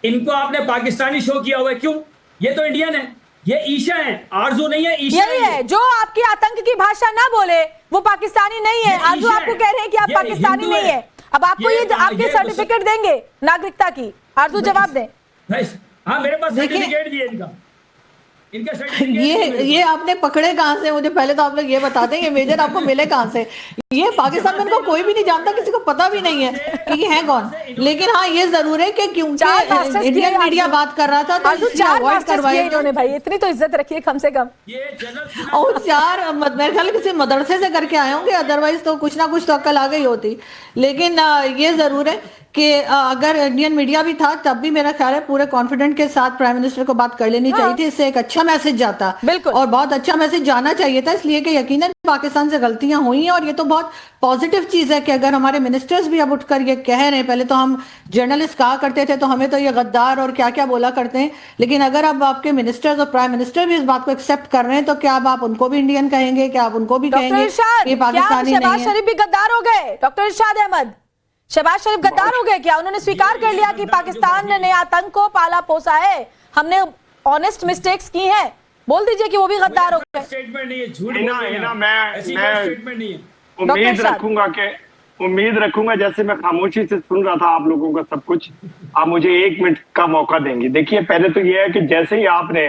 इनको आपने पाकिस्तानी शो किया हुआ है, क्यों? ये तो इंडियन है, ये ईशा है, आरजू नहीं है, ईशा यही है। जो आपकी आतंक की भाषा ना बोले वो पाकिस्तानी नहीं है। आरजू आपको कह रहे हैं कि आप पाकिस्तानी नहीं है, अब आपको ये आपके सर्टिफिकेट देंगे नागरिकता की? आरजू जवाब दें। हाँ मेरे पास सर्टिफिकेट भी है इनका सर्टिफिकेट। ये आपने पकड़े कहां से? मुझे पहले तो आप लोग ये बता दें, ये मेजर आपको मिले कहां से? ये पाकिस्तान में इनको कोई भी नहीं जानता, किसी को पता भी नहीं है कि ये है कौन। लेकिन हाँ ये जरूर है कि क्योंकि इंडियन मीडिया बात कर रहा था तो अवॉइड करवाया इन्होंने। भाई इतनी तो इज्जत रखिए कम से कम। और 4 मेरे ख्याल किसी मदरसे से करके आए होंगे, अदरवाइज तो कुछ ना कुछ तो अक्ल आ गई होती। लेकिन ये जरूर है कि अगर इंडियन मीडिया भी था तब भी मेरा ख्याल है पूरे कॉन्फिडेंट के साथ प्राइम मिनिस्टर को बात कर लेनी चाहिए थी, इससे एक अच्छा मैसेज जाता और बहुत अच्छा मैसेज जाना चाहिए था, इसलिए कि यकीनन पाकिस्तान से गलतियां हुई हैं, और ये तो बहुत पॉजिटिव चीज है कि अगर हमारे मिनिस्टर्स भी अब उठकर ये कह रहे हैं। पहले तो हम जर्नलिस्ट कहा करते थे तो हमें तो ये गद्दार और क्या क्या बोला करते हैं, लेकिन अगर अब आपके मिनिस्टर्स और प्राइम मिनिस्टर भी इस बात को एक्सेप्ट कर रहे हैं तो क्या अब आप उनको भी इंडियन कहेंगे? क्या आप उनको भी कहेंगे ये पाकिस्तानी नहीं शहबाज है? शरीफ भी गद्दार हो गए? डॉक्टर इरशाद अहमद, शहबाज शरीफ गद्दार हो गए क्या? उन्होंने स्वीकार कर लिया कि पाकिस्तान ने आतंक को पाला पोसा है, हमने ऑनेस्ट मिस्टेक्स की हैं, बोल दीजिए कि वो भी गद्दार हो गए। स्टेटमेंट नहीं है, झूठ बोल हिना, रहे हैं हिना, आप। मैं ऐसी कोई स्टेटमेंट नहीं है। उम्मीद रखूंगा जैसे मैं खामोशी से सुन रहा था आप लोगों का सब कुछ, आप मुझे 1 मिनट का मौका देंगे। देखिए, पहले तो यह है कि जैसे ही आपने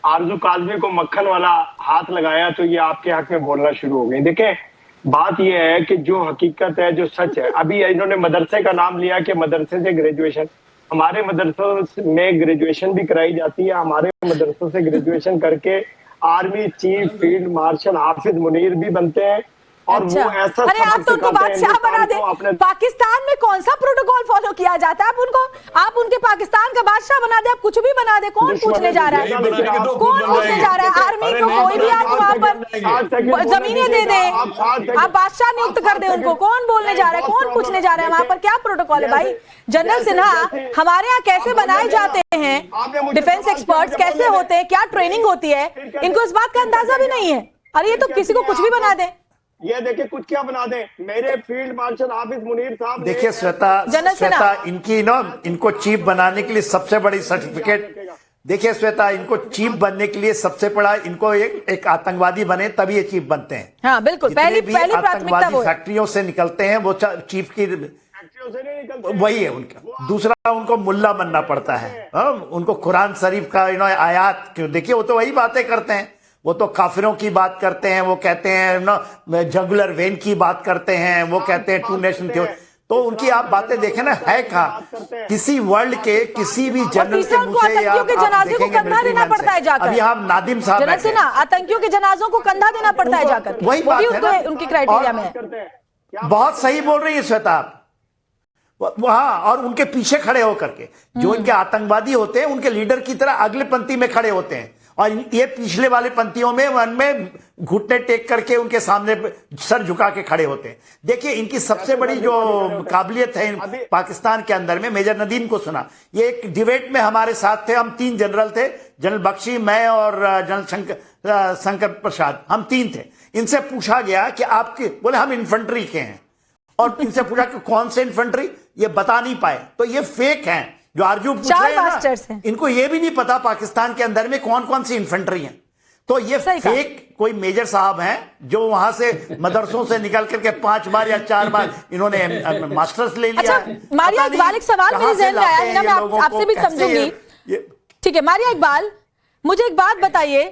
आरजू काजमी को मक्खन वाला हाथ लगाया तो ये आपके हक में बोलना शुरू हो गई। देखिए, बात यह है कि जो हकीकत है, जो सच है, अभी इन्होंने मदरसे का नाम लिया कि मदरसे से ग्रेजुएशन, हमारे मदरसों में ग्रेजुएशन भी कराई जाती है। हमारे मदरसों से ग्रेजुएशन करके आर्मी चीफ फील्ड मार्शल हाफिज मुनीर भी बनते हैं, और अच्छा। वो ऐसा अरे आप तो उनको बादशाह बना दे। पाकिस्तान में कौन सा प्रोटोकॉल फॉलो किया जाता है? आप उनके पाकिस्तान का बादशाह बना दे, आप कुछ भी बना दे, कौन पूछने जा रहा है? कौन पूछने जा रहा है? आर्मी को कोई भी आप वहाँ पर जमीनें दे दे, आप बादशाह नियुक्त कर दे उनको, कौन बोलने जा रहा है? कौन पूछने जा रहा है? वहाँ पर क्या प्रोटोकॉल है भाई? जनरल सिन्हा, हमारे यहाँ कैसे बनाए जाते हैं डिफेंस एक्सपर्ट्स, कैसे होते हैं, क्या ट्रेनिंग होती है, इनको इस बात का अंदाजा भी नहीं है। अरे ये तो किसी को कुछ भी बना दे। ये देखिए, कुछ क्या बना दे। मेरे फील्ड मार्शल हाफिज मुनीर साहब, देखिए श्वेता इनकी इनको चीफ बनाने के लिए सबसे बड़ी सर्टिफिकेट, देखिए श्वेता, इनको चीफ बनने के लिए सबसे बड़ा, इनको एक आतंकवादी बने तभी ये चीफ बनते हैं। हाँ बिल्कुल, पहली प्राथमिकता वो है। फैक्ट्रियों से निकलते हैं वो चीफ की, वही है उनका। दूसरा, उनको मुल्ला बनना पड़ता है। उनको कुरान शरीफ का आयात क्यों, देखिए वो तो वही बातें करते हैं, वो तो काफिरों की बात करते हैं, वो कहते हैं जगुलर वेन की बात करते हैं, वो कहते हैं 2 नेशन थ्योरी। तो उनकी आप बातें देखें ना, है कहाँ किसी वर्ल्ड के किसी भी जनरल के मुंह से, या के जनाजे को कंधा देना पड़ता है जाकर। अभी हम नादिम साहब जनरल सिन्हा, आतंकियों के जनाजों को कंधा देना पड़ता है जाकर, वही बात है, उनकी क्राइटेरिया में है। बहुत सही बोल रही है श्वेता आप। वहां और उनके पीछे खड़े होकर के जो इनके आतंकवादी होते हैं, उनके लीडर की तरह अगले पंक्ति में खड़े होते हैं, और ये पिछले वाले पंक्तियों में वन में घुटने टेक करके उनके सामने सर झुका के खड़े होते हैं। देखिए, इनकी सबसे बड़ी जो काबिलियत है पाकिस्तान के अंदर में, मेजर नदीम को सुना, ये एक डिबेट में हमारे साथ थे, हम 3 जनरल थे, जनरल बख्शी, मैं और जनरल शंकर प्रसाद, हम 3 थे। इनसे पूछा गया कि आपके, बोले हम इन्फेंट्री के हैं, और इनसे पूछा कि कौन से इन्फेंट्री, ये बता नहीं पाए। तो ये फेक हैं जो आरजू पूछ रहे हैं ना, इनको ये भी नहीं पता पाकिस्तान के अंदर में कौन कौन सी इन्फेंट्री हैं। तो ये फेक कोई मेजर साहब हैं जो वहां से मदरसों से निकल करके 5 बार या 4 बार इन्होंने मास्टर्स ले लिया। अच्छा, मारिया इकबाल, एक सवाल मेरे ज़हन में आया है ना, मैं आपसे भी समझूंगी। ठीक है मारिया इकबाल, मुझे एक बात बताइए,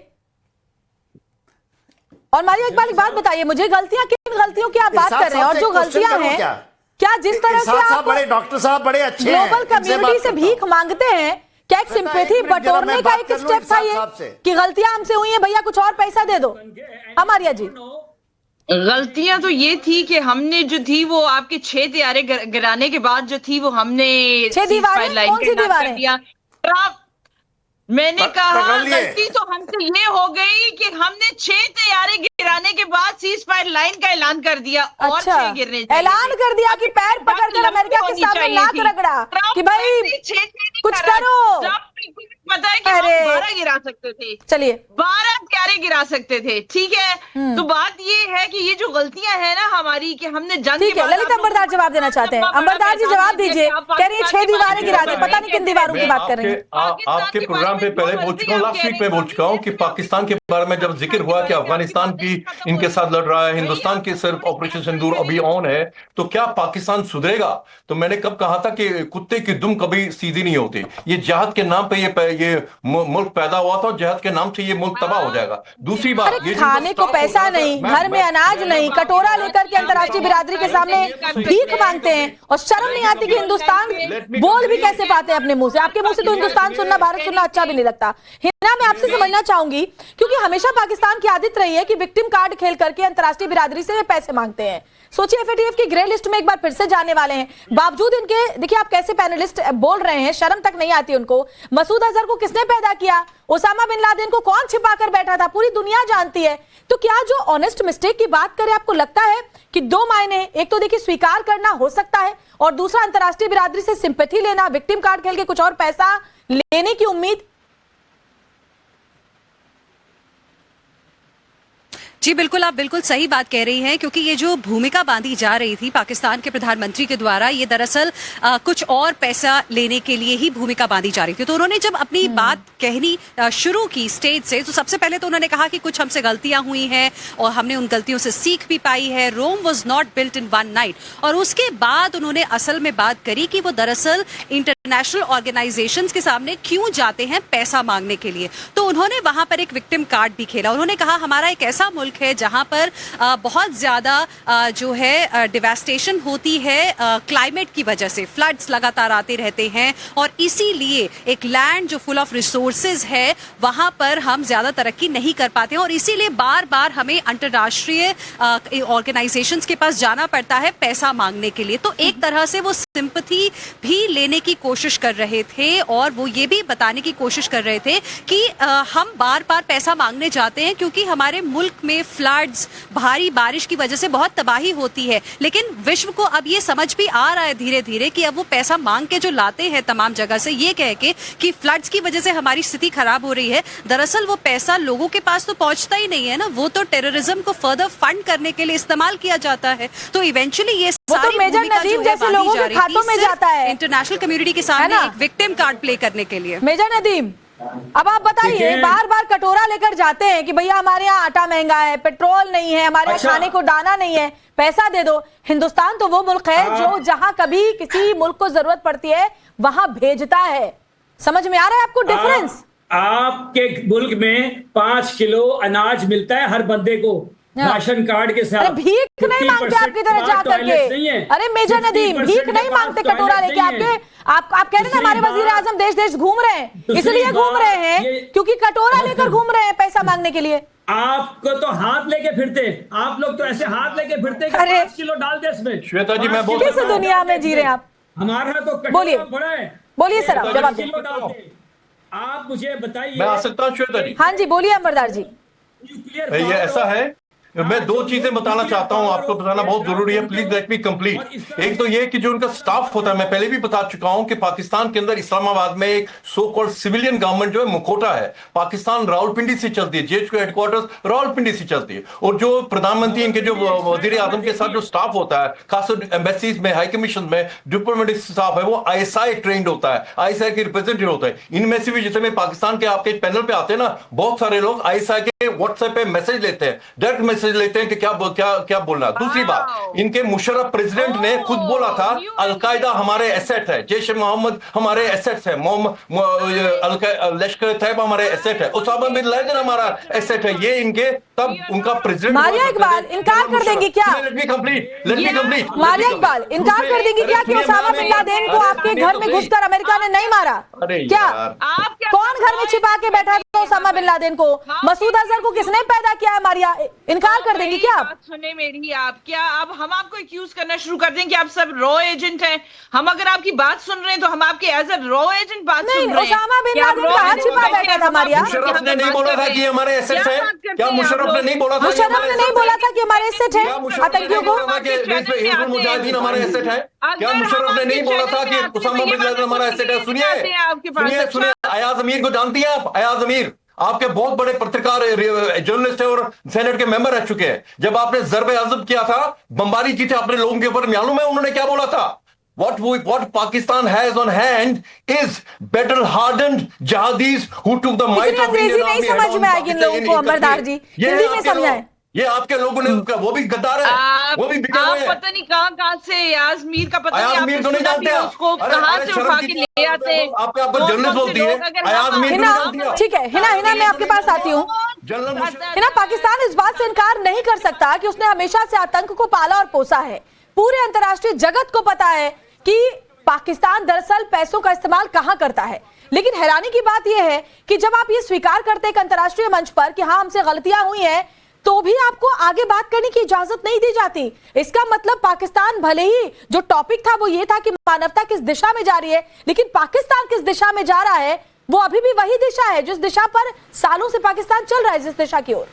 और मारिया इकबाल एक बात बताइए मुझे, गलतियां, किन गलतियों की आप बात कर रहे हैं, और जो गलतियां हैं, क्या जिस तरह से आप बड़े डॉक्टर साहब बड़े अच्छे ग्लोबल कम्युनिटी से भीख मांगते हैं, क्या एक सिंपैथी बटोरने का एक स्टेप था ये कि गलतियां हमसे हुई हैं भैया, कुछ और पैसा दे दो? मारिया जी, गलतियां तो ये थी कि हमने जो थी वो आपके 6 दीवारें गिराने के बाद जो थी वो हमने 6 दीवारें, कौन सी दीवारें? मैंने कहा गलती तो हमसे ये हो गई कि हमने 6 तैयारे गिराने के बाद सीज फायर लाइन का ऐलान कर दिया, और अच्छा, 6 गिरने चाहिए। ऐलान कर दिया कि पैर पकड़कर अमेरिका के सामने नाक रगड़ा कि भाई कुछ करो। पता है कि हम 12 गिरा सकते थे, चलिए 12 तैयारे गिरा सकते थे, ठीक है। तो बात ये है कि ये जो गलतियां है ना हमारी, कि हमने जंग ठीक है। ललित अंबरदार जवाब देना चाहते हैं, अंबरदार जी जवाब दीजिए। कह रही है 6 दीवारें गिरा दी, पता नहीं किन दीवारों की बात कर रही है। आपके प्रोग्राम पे पहले बोल चुका हूँ, लास्ट वीक में बोल चुका हूँ कि पाकिस्तान के बारे में जब जिक्र हुआ कि अफगानिस्तान भी इनके साथ लड़ रहा है, हिंदुस्तान के सिर्फ ऑपरेशन सिंदूर अभी ऑन है, तो क्या पाकिस्तान सुधरेगा? तो मैंने कब कहा था कि कुत्ते की दुम कभी सीधी नहीं होती। ये जिहाद के नाम पे ये मुल्क पैदा हुआ था, जिहाद के नाम से ये मुल्क तबाह हो जाएगा। दूसरी बात, ये खाने को पैसा नहीं, घर में अनाज नहीं, कटोरा लेकर के अंतर्राष्ट्रीय बिरादरी के सामने भीख मांगते हैं, और शर्म नहीं आती कि हिंदुस्तान बोल भी कैसे पाते हैं अपने मुंह से? आपके मुंह से तो हिंदुस्तान सुनना, भारत सुनना अच्छा भी नहीं लगता। हिना, मैं आपसे समझना चाहूंगी, क्योंकि हमेशा पाकिस्तान की आदत रही है कि विक्टिम कार्ड खेल करके अंतर्राष्ट्रीय बिरादरी से वे पैसे मांगते हैं। सोचिए FATF की ग्रे लिस्ट में एक बार फिर से जाने वाले हैं, बावजूद इनके, देखिए आप कैसे पैनलिस्ट बोल रहे हैं, शर्म तक नहीं आती उनको। मसूद अजहर को किसने पैदा किया, ओसामा बिन लादेन को कौन छिपा कर बैठा था, पूरी दुनिया जानती है। तो क्या जो ऑनेस्ट मिस्टेक की बात करें, आपको लगता है कि दो मायने, एक तो देखिए स्वीकार करना हो सकता है, और दूसरा अंतर्राष्ट्रीय बिरादरी से सिंपैथी लेना, विक्टिम कार्ड खेल के कुछ और पैसा लेने की उम्मीद। जी बिल्कुल, आप बिल्कुल सही बात कह रही हैं, क्योंकि ये जो भूमिका बांधी जा रही थी पाकिस्तान के प्रधानमंत्री के द्वारा, ये दरअसल कुछ और पैसा लेने के लिए ही भूमिका बांधी जा रही थी। तो उन्होंने जब अपनी बात कहनी शुरू की स्टेज से, तो सबसे पहले तो उन्होंने कहा कि कुछ हमसे गलतियां हुई हैं और हमने उन गलतियों से सीख भी पाई है। Rome was not built in one night. और उसके बाद उन्होंने असल में बात करी कि वो दरअसल इंटरनेशनल ऑर्गेनाइजेशंस के सामने क्यों जाते हैं पैसा मांगने के लिए। तो उन्होंने वहां पर एक विक्टिम कार्ड भी खेला। उन्होंने कहा हमारा एक ऐसा मुल्क है जहां पर बहुत ज्यादा जो है डिवास्टेशन होती है क्लाइमेट की वजह से, फ्लड्स लगातार आते रहते हैं, और इसीलिए एक लैंड जो फुल ऑफ रिसोर्सेज है वहां पर हम ज्यादा तरक्की नहीं कर पाते हैं, और इसीलिए बार बार हमें अंतर्राष्ट्रीय ऑर्गेनाइजेशंस के पास जाना पड़ता है पैसा मांगने के लिए। तो एक तरह से वो सिंपैथी भी लेने की कोशिश कर रहे थे, और वो ये भी बताने की कोशिश कर रहे थे कि हम बार बार पैसा मांगने जाते हैं क्योंकि हमारे मुल्क में फ्लड्स, भारी बारिश की वजह से बहुत तबाही होती है। लेकिन विश्व को अब ये समझ भी आ रहा है धीरे धीरे कि अब वो पैसा मांग के जो लाते हैं तमाम जगह से, ये कह के कि फ्लड्स की वजह से हमारी स्थिति खराब हो रही है, दरअसल वो पैसा लोगों के पास तो पहुंचता ही नहीं है ना, वो तो टेररिज्म को फर्दर फंड करने के लिए इस्तेमाल किया जाता है। तो इवेंचुअली ये सारी मेजर नदीम जैसे लोगों के खातों में जाता है इंटरनेशनल कम्युनिटी के सामने एक विक्टिम कार्ड प्ले करने के लिए। मेजर नदीम, अब आप बताइए, बार बार कटोरा लेकर जाते हैं कि भैया हमारे यहाँ आटा महंगा है, पेट्रोल नहीं है, हमारे यहाँ खाने को दाना नहीं है, पैसा दे दो। हिंदुस्तान तो वो मुल्क है जो जहां कभी किसी मुल्क को जरूरत पड़ती है वहां भेजता है। समझ में आ रहा है आपको डिफरेंस? आपके मुल्क में 5 किलो अनाज मिलता है हर बंदे को राशन कार्ड के साथ। अरे भीख नहीं मांगते आपकी तरह जा करके। अरे मेजर नदीम, भीख नहीं मांगते कटोरा लेके आपके। आप कह रहे हैं हमारे वजीर आजम देश देश घूम रहे हैं, इसलिए घूम रहे हैं क्योंकि कटोरा लेकर घूम रहे हैं पैसा मांगने के लिए। आपको तो हाथ लेके फिरते, आप लोग तो ऐसे हाथ लेके फिरते कि 5 किलो डाल दे इसमें। श्वेता जी, मैं बोल किस दुनिया में जी रहे हैं आप? हमारा तो बोलिए, बड़ा है। बोलिए सर, आप जवाब दीजिए। आप मुझे बताइए। मैं आ सकता हूँ श्वेता जी? हाँ जी बोलिए अंबरदार जी। ये ऐसा है, मैं 2 चीजें बताना चाहता हूं, आपको बताना बहुत जरूरी है, प्लीज लेट मी कंप्लीट। एक तो ये कि जो उनका स्टाफ होता है, मैं पहले भी बता चुका हूं कि पाकिस्तान के अंदर इस्लामाबाद में एक सो कॉल्ड सिविलियन गवर्नमेंट जो है मुखोटा है। पाकिस्तान रावलपिंडी से चलती है, जेएचक्यू हेडक्वार्टर्स रावलपिंडी से चलती है, और जो प्रधानमंत्री इनके जो वजीर आजम के साथ जो स्टाफ होता है, खासकर एम्बेसीज में, हाई कमीशन में डिप्लोमेटिक स्टाफ है, वो ISI ट्रेंड होता है, ISI के रिप्रेजेंटेटिव होता है। इनमें से भी जैसे में पाकिस्तान के आपके पैनल पे आते हैं ना, बहुत सारे लोग ISI के व्हाट्सएप पे मैसेज लेते हैं, डायरेक्ट मैसेज लेते हैं कि क्या बोलना। दूसरी बात, इनके मुशर्रफ प्रेसिडेंट ने खुद बोला था अलकायदा हमारे एसेट है, जैश मोहम्मद हमारे एसेट्स है, लश्कर तैयबा हमारे एसेट है, उसामा बिन लादेन हमारा एसेट है। ये इनके तब उनका प्रेसिडेंट मारिया इकबाल इनकार कर देंगी क्या? Let me complete. Maria Iqbal इनकार कर देंगी क्या कि उसामा बिन लादेन को आपके घर में घुसकर अमेरिका ने नहीं मारा? क्या कौन घर में छिपा के बैठा था उसामा बिन लादेन को? मसूद अजहर को किसने पैदा किया है? मारिया इनकार कर देंगी क्या? बात सुने मेरी, आप क्या अब हम आपको एक्यूज करना शुरू कर दें कि आप सब रॉ एजेंट हैं? हम अगर आपकी बात सुन रहे हैं तो हम आपके एज ए रॉ एजेंट बात सुन रहे हैं। उसामा बिन लादेन कहाँ छिपा बैठा था मारिया? मुशर्रफ ने नहीं बोला था कि हमारे एसेट्स हैं? क्या मुशर्रफ ने नहीं बोला था? मुशर्रफ ने नहीं बोला था कि हमारे एसेट है आतंकियों को? हिजबुल मुजाहिदीन हमारे एसेट है? क्या मुशर्रफ ने नहीं बोला था कि उसामा बिन लादेन हमारा एसेट है? सुनिए, अयाज अमीर को जानती हैं आप? अयाज अमीर आपके बहुत बड़े पत्रकार, जर्नलिस्ट है और सेनेट के मेंबर रह चुके हैं। जब आपने ज़र्ब अज़ब किया था, बमबारी की थी अपने लोगों के ऊपर, मालूम है उन्होंने क्या बोला था? What Pakistan has on hand is battle-hardened jihadis who took the might of Indian army. नहीं समझ में आएगी इन लोगों को अंबरदार जी, हिंदी में समझाएं। ये आपके लोगों ने, वो भी गद्दार है, वो भी बिके हुए हैं। पता नहीं कहाँ से अयाज मीर का पता नहीं, मीर तो नहीं जानते आप? उसको कहाँ से उठा के ले आते हैं? आपको जर्नलिस्ट बोलती है, अयाज मीर को नहीं जानती आप? ठीक है हिना मैं आपके पास आती हूँ। हिना, पाकिस्तान इस बात से इनकार नहीं कर सकता कि उसने हमेशा से आतंक को पाला और पोसा है। पूरे अंतर्राष्ट्रीय जगत को पता है कि पाकिस्तान दरअसल पैसों का इस्तेमाल कहां करता है। लेकिन हैरानी की बात यह है कि जब आप ये स्वीकार करते हैं एक अंतर्राष्ट्रीय मंच पर कि हाँ हमसे गलतियां हुई हैं, तो भी आपको आगे बात करने की इजाजत नहीं दी जाती। इसका मतलब पाकिस्तान, भले ही जो टॉपिक था वो ये था कि मानवता किस दिशा में जा रही है, लेकिन पाकिस्तान किस दिशा में जा रहा है वो अभी भी वही दिशा है जिस दिशा पर सालों से पाकिस्तान चल रहा है, जिस दिशा की ओर।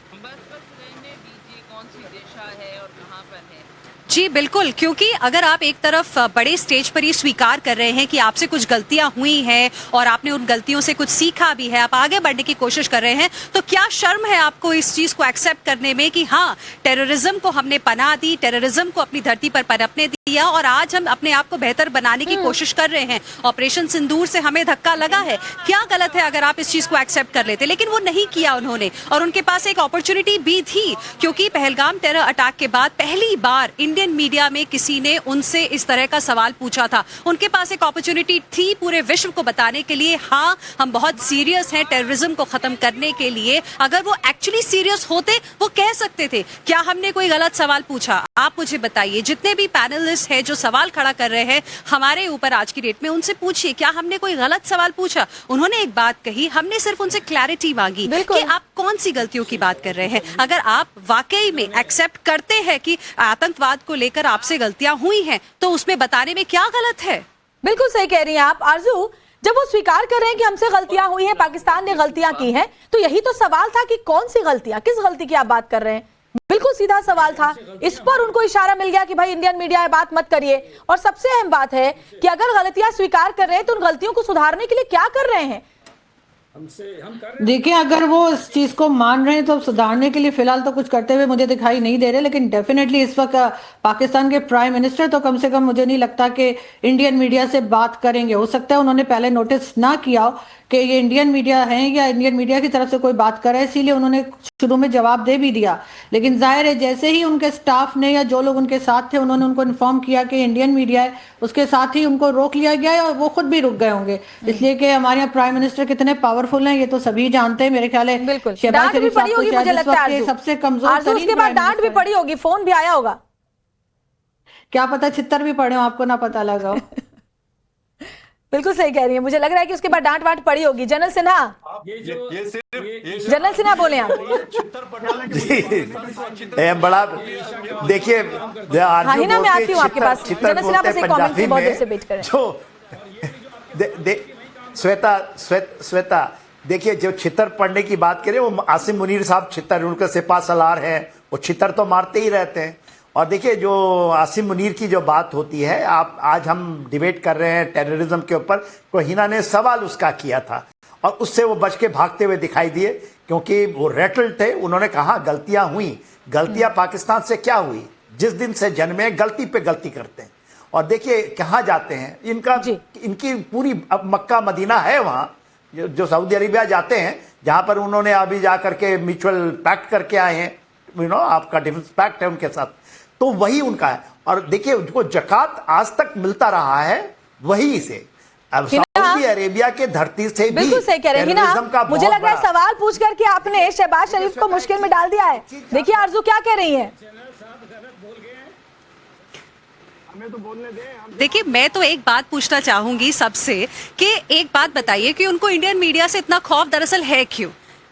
जी बिल्कुल, क्योंकि अगर आप एक तरफ बड़े स्टेज पर ये स्वीकार कर रहे हैं कि आपसे कुछ गलतियां हुई हैं और आपने उन गलतियों से कुछ सीखा भी है, आप आगे बढ़ने की कोशिश कर रहे हैं, तो क्या शर्म है आपको इस चीज को एक्सेप्ट करने में कि हाँ टेररिज्म को हमने पनाह दी, टेररिज्म को अपनी धरती पर पनपने दिया और आज हम अपने आप को बेहतर बनाने की कोशिश कर रहे हैं। ऑपरेशन सिंदूर से हमें धक्का लगा है, क्या गलत है अगर आप इस चीज को एक्सेप्ट कर लेते, लेकिन वो नहीं किया उन्होंने। और उनके पास एक अपॉर्चुनिटी भी थी, क्योंकि पहलगाम टेरर अटैक के बाद पहली बार इंडियन मीडिया में किसी ने उनसे इस तरह का सवाल पूछा था। उनके पास एक अपॉर्चुनिटी थी पूरे विश्व को बताने के लिए हाँ हम बहुत सीरियस हैं टेररिज्म को खत्म करने के लिए। अगर वो एक्चुअली सीरियस होते वो कह सकते थे। क्या हमने कोई गलत सवाल पूछा? आप मुझे बताइए, जितने भी पैनलिस्ट हैं जो सवाल खड़ा कर रहे हैं हमारे ऊपर आज की डेट में, उनसे पूछिए क्या हमने कोई गलत सवाल पूछा? उन्होंने एक बात कही, हमने सिर्फ उनसे क्लैरिटी मांगी कि आप कौन सी गलतियों की बात कर रहे हैं। अगर आप वाकई में एक्सेप्ट करते हैं कि आतंकवाद को लेकर आपसे गलतियां हुई हैं, तो उसमें बताने में क्या गलत है? बिल्कुल सही कह रही हैं आप आरजू। जब वो स्वीकार कर रहे हैं कि हमसे गलतियां हुई हैं, पाकिस्तान ने गलतियां की हैं, तो यही तो सवाल था कि कौन सी गलतियां, किस गलती की आप बात कर रहे हैं? बिल्कुल सीधा सवाल था। इस पर उनको इशारा मिल गया कि भाई इंडियन मीडिया है, बात मत करिए। और सबसे अहम बात है कि अगर गलतियां स्वीकार कर रहे हैं तो उन गलतियों को सुधारने के लिए क्या कर रहे हैं? देखिए, अगर वो इस चीज को मान रहे हैं तो सुधारने के लिए फिलहाल तो कुछ करते हुए मुझे दिखाई नहीं दे रहे, लेकिन डेफिनेटली इस वक्त पाकिस्तान के प्राइम मिनिस्टर तो कम से कम मुझे नहीं लगता कि इंडियन मीडिया से बात करेंगे। हो सकता है उन्होंने पहले नोटिस ना किया हो कि ये इंडियन मीडिया है या इंडियन मीडिया की तरफ से कोई बात कर रहा है, इसीलिए उन्होंने शुरू में जवाब दे भी दिया। लेकिन जाहिर है जैसे ही उनके स्टाफ ने या जो लोग उनके साथ थे उन्होंने उनको इन्फॉर्म किया कि इंडियन मीडिया है, उसके साथ ही उनको रोक लिया गया और वो खुद भी रुक गए होंगे। इसलिए कि हमारे यहाँ प्राइम मिनिस्टर कितने पावरफुल हैं ये तो सभी जानते हैं। मेरे ख्याल है शहबाज शरीफ साहब को सबसे कमजोर, उसके बाद डांट भी पड़ी होगी, फोन भी आया होगा, क्या पता छित्तर भी पड़े हो, आपको ना पता लगा हो। बिल्कुल सही कह रही है, मुझे लग रहा है कि उसके बाद डांट वाट पड़ी होगी। जनरल सिन्हा, जनरल सिन्हा बोले आप। बड़ा देखिए, हिना मैं आती हूँ आपके पास। जनरल सिन्हा बस एक कमेंट की बहुत देर से वेट कर रहे हैं। श्वेता देखिए, जो छितर पढ़ने की बात करें वो आसिम मुनीर साहब छितर, उनके सिपा सलार हैं, वो छितर तो मारते ही रहते हैं। और देखिए जो आसिम मुनीर की जो बात होती है, आप आज हम डिबेट कर रहे हैं टेररिज्म के ऊपर, तो हिना ने सवाल उसका किया था और उससे वो बच के भागते हुए दिखाई दिए, क्योंकि वो रेटल थे। उन्होंने कहा गलतियां हुई, गलतियां पाकिस्तान से क्या हुई, जिस दिन से जन्मे गलती पे गलती करते हैं। और देखिए कहाँ जाते हैं, इनकी पूरी मक्का मदीना है वहाँ, जो सऊदी अरेबिया जाते हैं, जहाँ पर उन्होंने अभी जा करके म्यूचुअल पैक्ट करके आए हैं, आपका डिफेंस पैक्ट है उनके साथ, तो वही उनका है। और देखिए उनको जकात आज तक मिलता रहा है वही से। अब सऊदी अरेबिया के धरती से भी बिल्कुल सही कह रहे हैं। मुझे लग रहा है सवाल पूछ करके आपने शहबाज शरीफ को मुश्किल में डाल दिया है। देखिए आरजू क्या कह रही है। देखिए, मैं तो एक बात पूछना चाहूंगी सबसे कि एक बात बताइए कि उनको इंडियन मीडिया से इतना खौफ दरअसल है क्यों?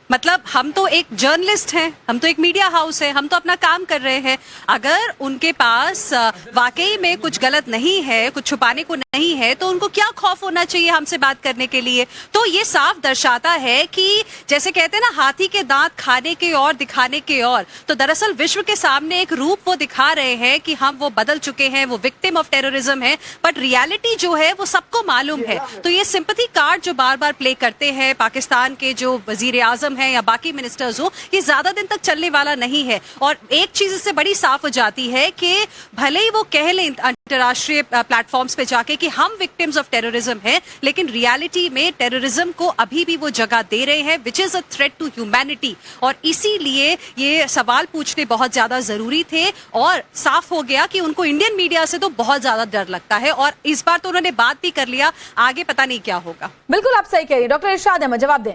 मतलब हम तो एक जर्नलिस्ट हैं, हम तो एक मीडिया हाउस है, हम तो अपना काम कर रहे हैं। अगर उनके पास वाकई में कुछ गलत नहीं है, कुछ छुपाने को नहीं है, तो उनको क्या खौफ होना चाहिए हमसे बात करने के लिए? तो ये साफ दर्शाता है कि जैसे कहते हैं ना, हाथी के दांत खाने के और दिखाने के और, तो दरअसल विश्व के सामने एक रूप वो दिखा रहे हैं कि हम वो बदल चुके हैं, वो विक्टिम ऑफ टेररिज्म है, बट रियलिटी जो है वो सबको मालूम है। तो ये सिंपैथी कार्ड जो बार बार प्ले करते हैं पाकिस्तान के जो वजीर आजम है या बाकी मिनिस्टर्स हो, ये ज्यादा दिन तक चलने वाला नहीं है। और एक चीज इससे बड़ी साफ हो जाती है कि भले ही वो कह लें अंतर्राष्ट्रीय प्लेटफॉर्म्स पे जाके कि हम विक्टिम्स ऑफ टेररिज्म हैं, लेकिन रियलिटी में टेररिज्म को अभी भी वो जगह दे रहे हैं, which is a threat to humanity. और इसीलिए ये सवाल पूछने बहुत ज्यादा जरूरी थे और साफ हो गया कि उनको इंडियन मीडिया से तो बहुत ज्यादा डर लगता है। और इस बार तो उन्होंने बात भी कर लिया, आगे पता नहीं क्या होगा। बिल्कुल आप सही कह रही हैं। डॉक्टर इरशाद अहमद जवाब दें।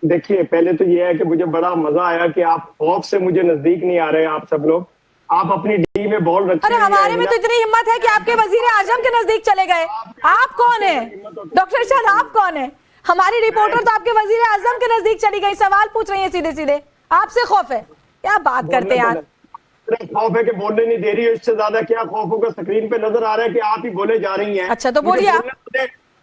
देखिए, पहले तो ये है कि मुझे बड़ा मजा आया कि आप खौफ से मुझे नजदीक नहीं आ रहे। आप सब लोग, आप अपनी डी में बॉल रखिए। अरे हमारे में तो इतनी हिम्मत है कि आपके वजीर आजम के नजदीक चले गए। आप कौन है डॉक्टर इरशाद, आप कौन है? हमारी रिपोर्टर तो आपके वजीर आजम के नजदीक चली गई, सवाल पूछ रही है सीधे सीधे, आपसे खौफ है? क्या बात करते हैं यार। खौफ है कि बोलने नहीं दे रही है, इससे ज्यादा क्या खौफ होगा? स्क्रीन पे नजर आ रहा है कि आप ही बोले जा रही हैं। अच्छा तो बोलिए आप।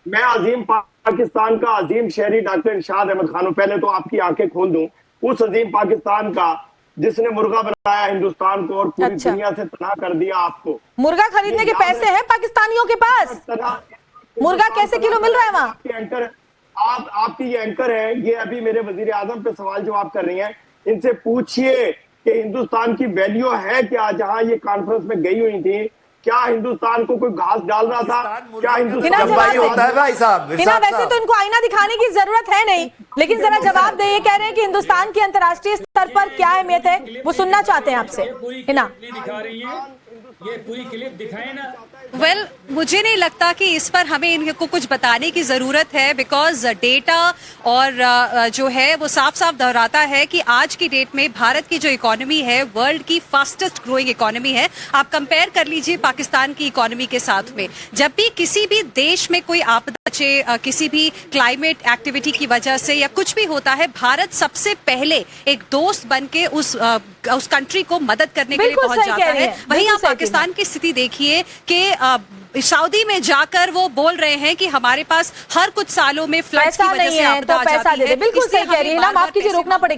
मैं अजीम पाकिस्तान का अजीम शहरी डॉक्टर इरशाद अहमद खान हूं। पहले तो आपकी आंखें खोल दूं, उस अजीम पाकिस्तान का जिसने मुर्गा बनाया हिंदुस्तान को और पूरी दुनिया से तनाह कर दिया आपको। मुर्गा खरीदने के पैसे हैं पाकिस्तानियों के पास, मुर्गा कैसे किलो मिल रहा है वहाँ? एंकर आपकी ये एंकर है, ये अभी मेरे वजीर आजम पे सवाल जवाब कर रही हैं। इनसे पूछिए कि हिंदुस्तान की वैल्यू है क्या? जहां ये कॉन्फ्रेंस में गई हुई थी, क्या हिंदुस्तान को कोई घास डाल रहा था? क्या हिंदुस्तान होता है भाई साहब? वैसे तो इनको आईना दिखाने की जरूरत है नहीं, लेकिन जरा जवाब दे। ये कह रहे हैं कि हिंदुस्तान की अंतर्राष्ट्रीय स्तर पर क्या अहमियत है, वो सुनना चाहते हैं आपसे। हिना, ये पूरी क्लिप दिखाए ना। वेल, मुझे नहीं लगता कि इस पर हमें इनको कुछ बताने की जरूरत है, बिकॉज डेटा और जो है वो साफ साफ दोहराता है कि आज की डेट में भारत की जो इकोनॉमी है वर्ल्ड की फास्टेस्ट ग्रोइंग इकोनॉमी है। आप कंपेयर कर लीजिए पाकिस्तान की इकोनॉमी के साथ में। जब भी किसी भी देश में कोई आपदा, किसी भी क्लाइमेट एक्टिविटी की वजह से या कुछ भी होता है, भारत सबसे पहले एक दोस्त बन के उस कंट्री को मदद करने के लिए पहुंच जाता है। वहीं आप पाकिस्तान की स्थिति देखिए कि सऊदी में जाकर वो बोल रहे हैं कि हमारे पास हर कुछ सालों में फ्लड्स की वजह से आपदा आ जाती है। बिल्कुल सही कह रही है ना, माफ कीजिए रोकना पड़ेगा।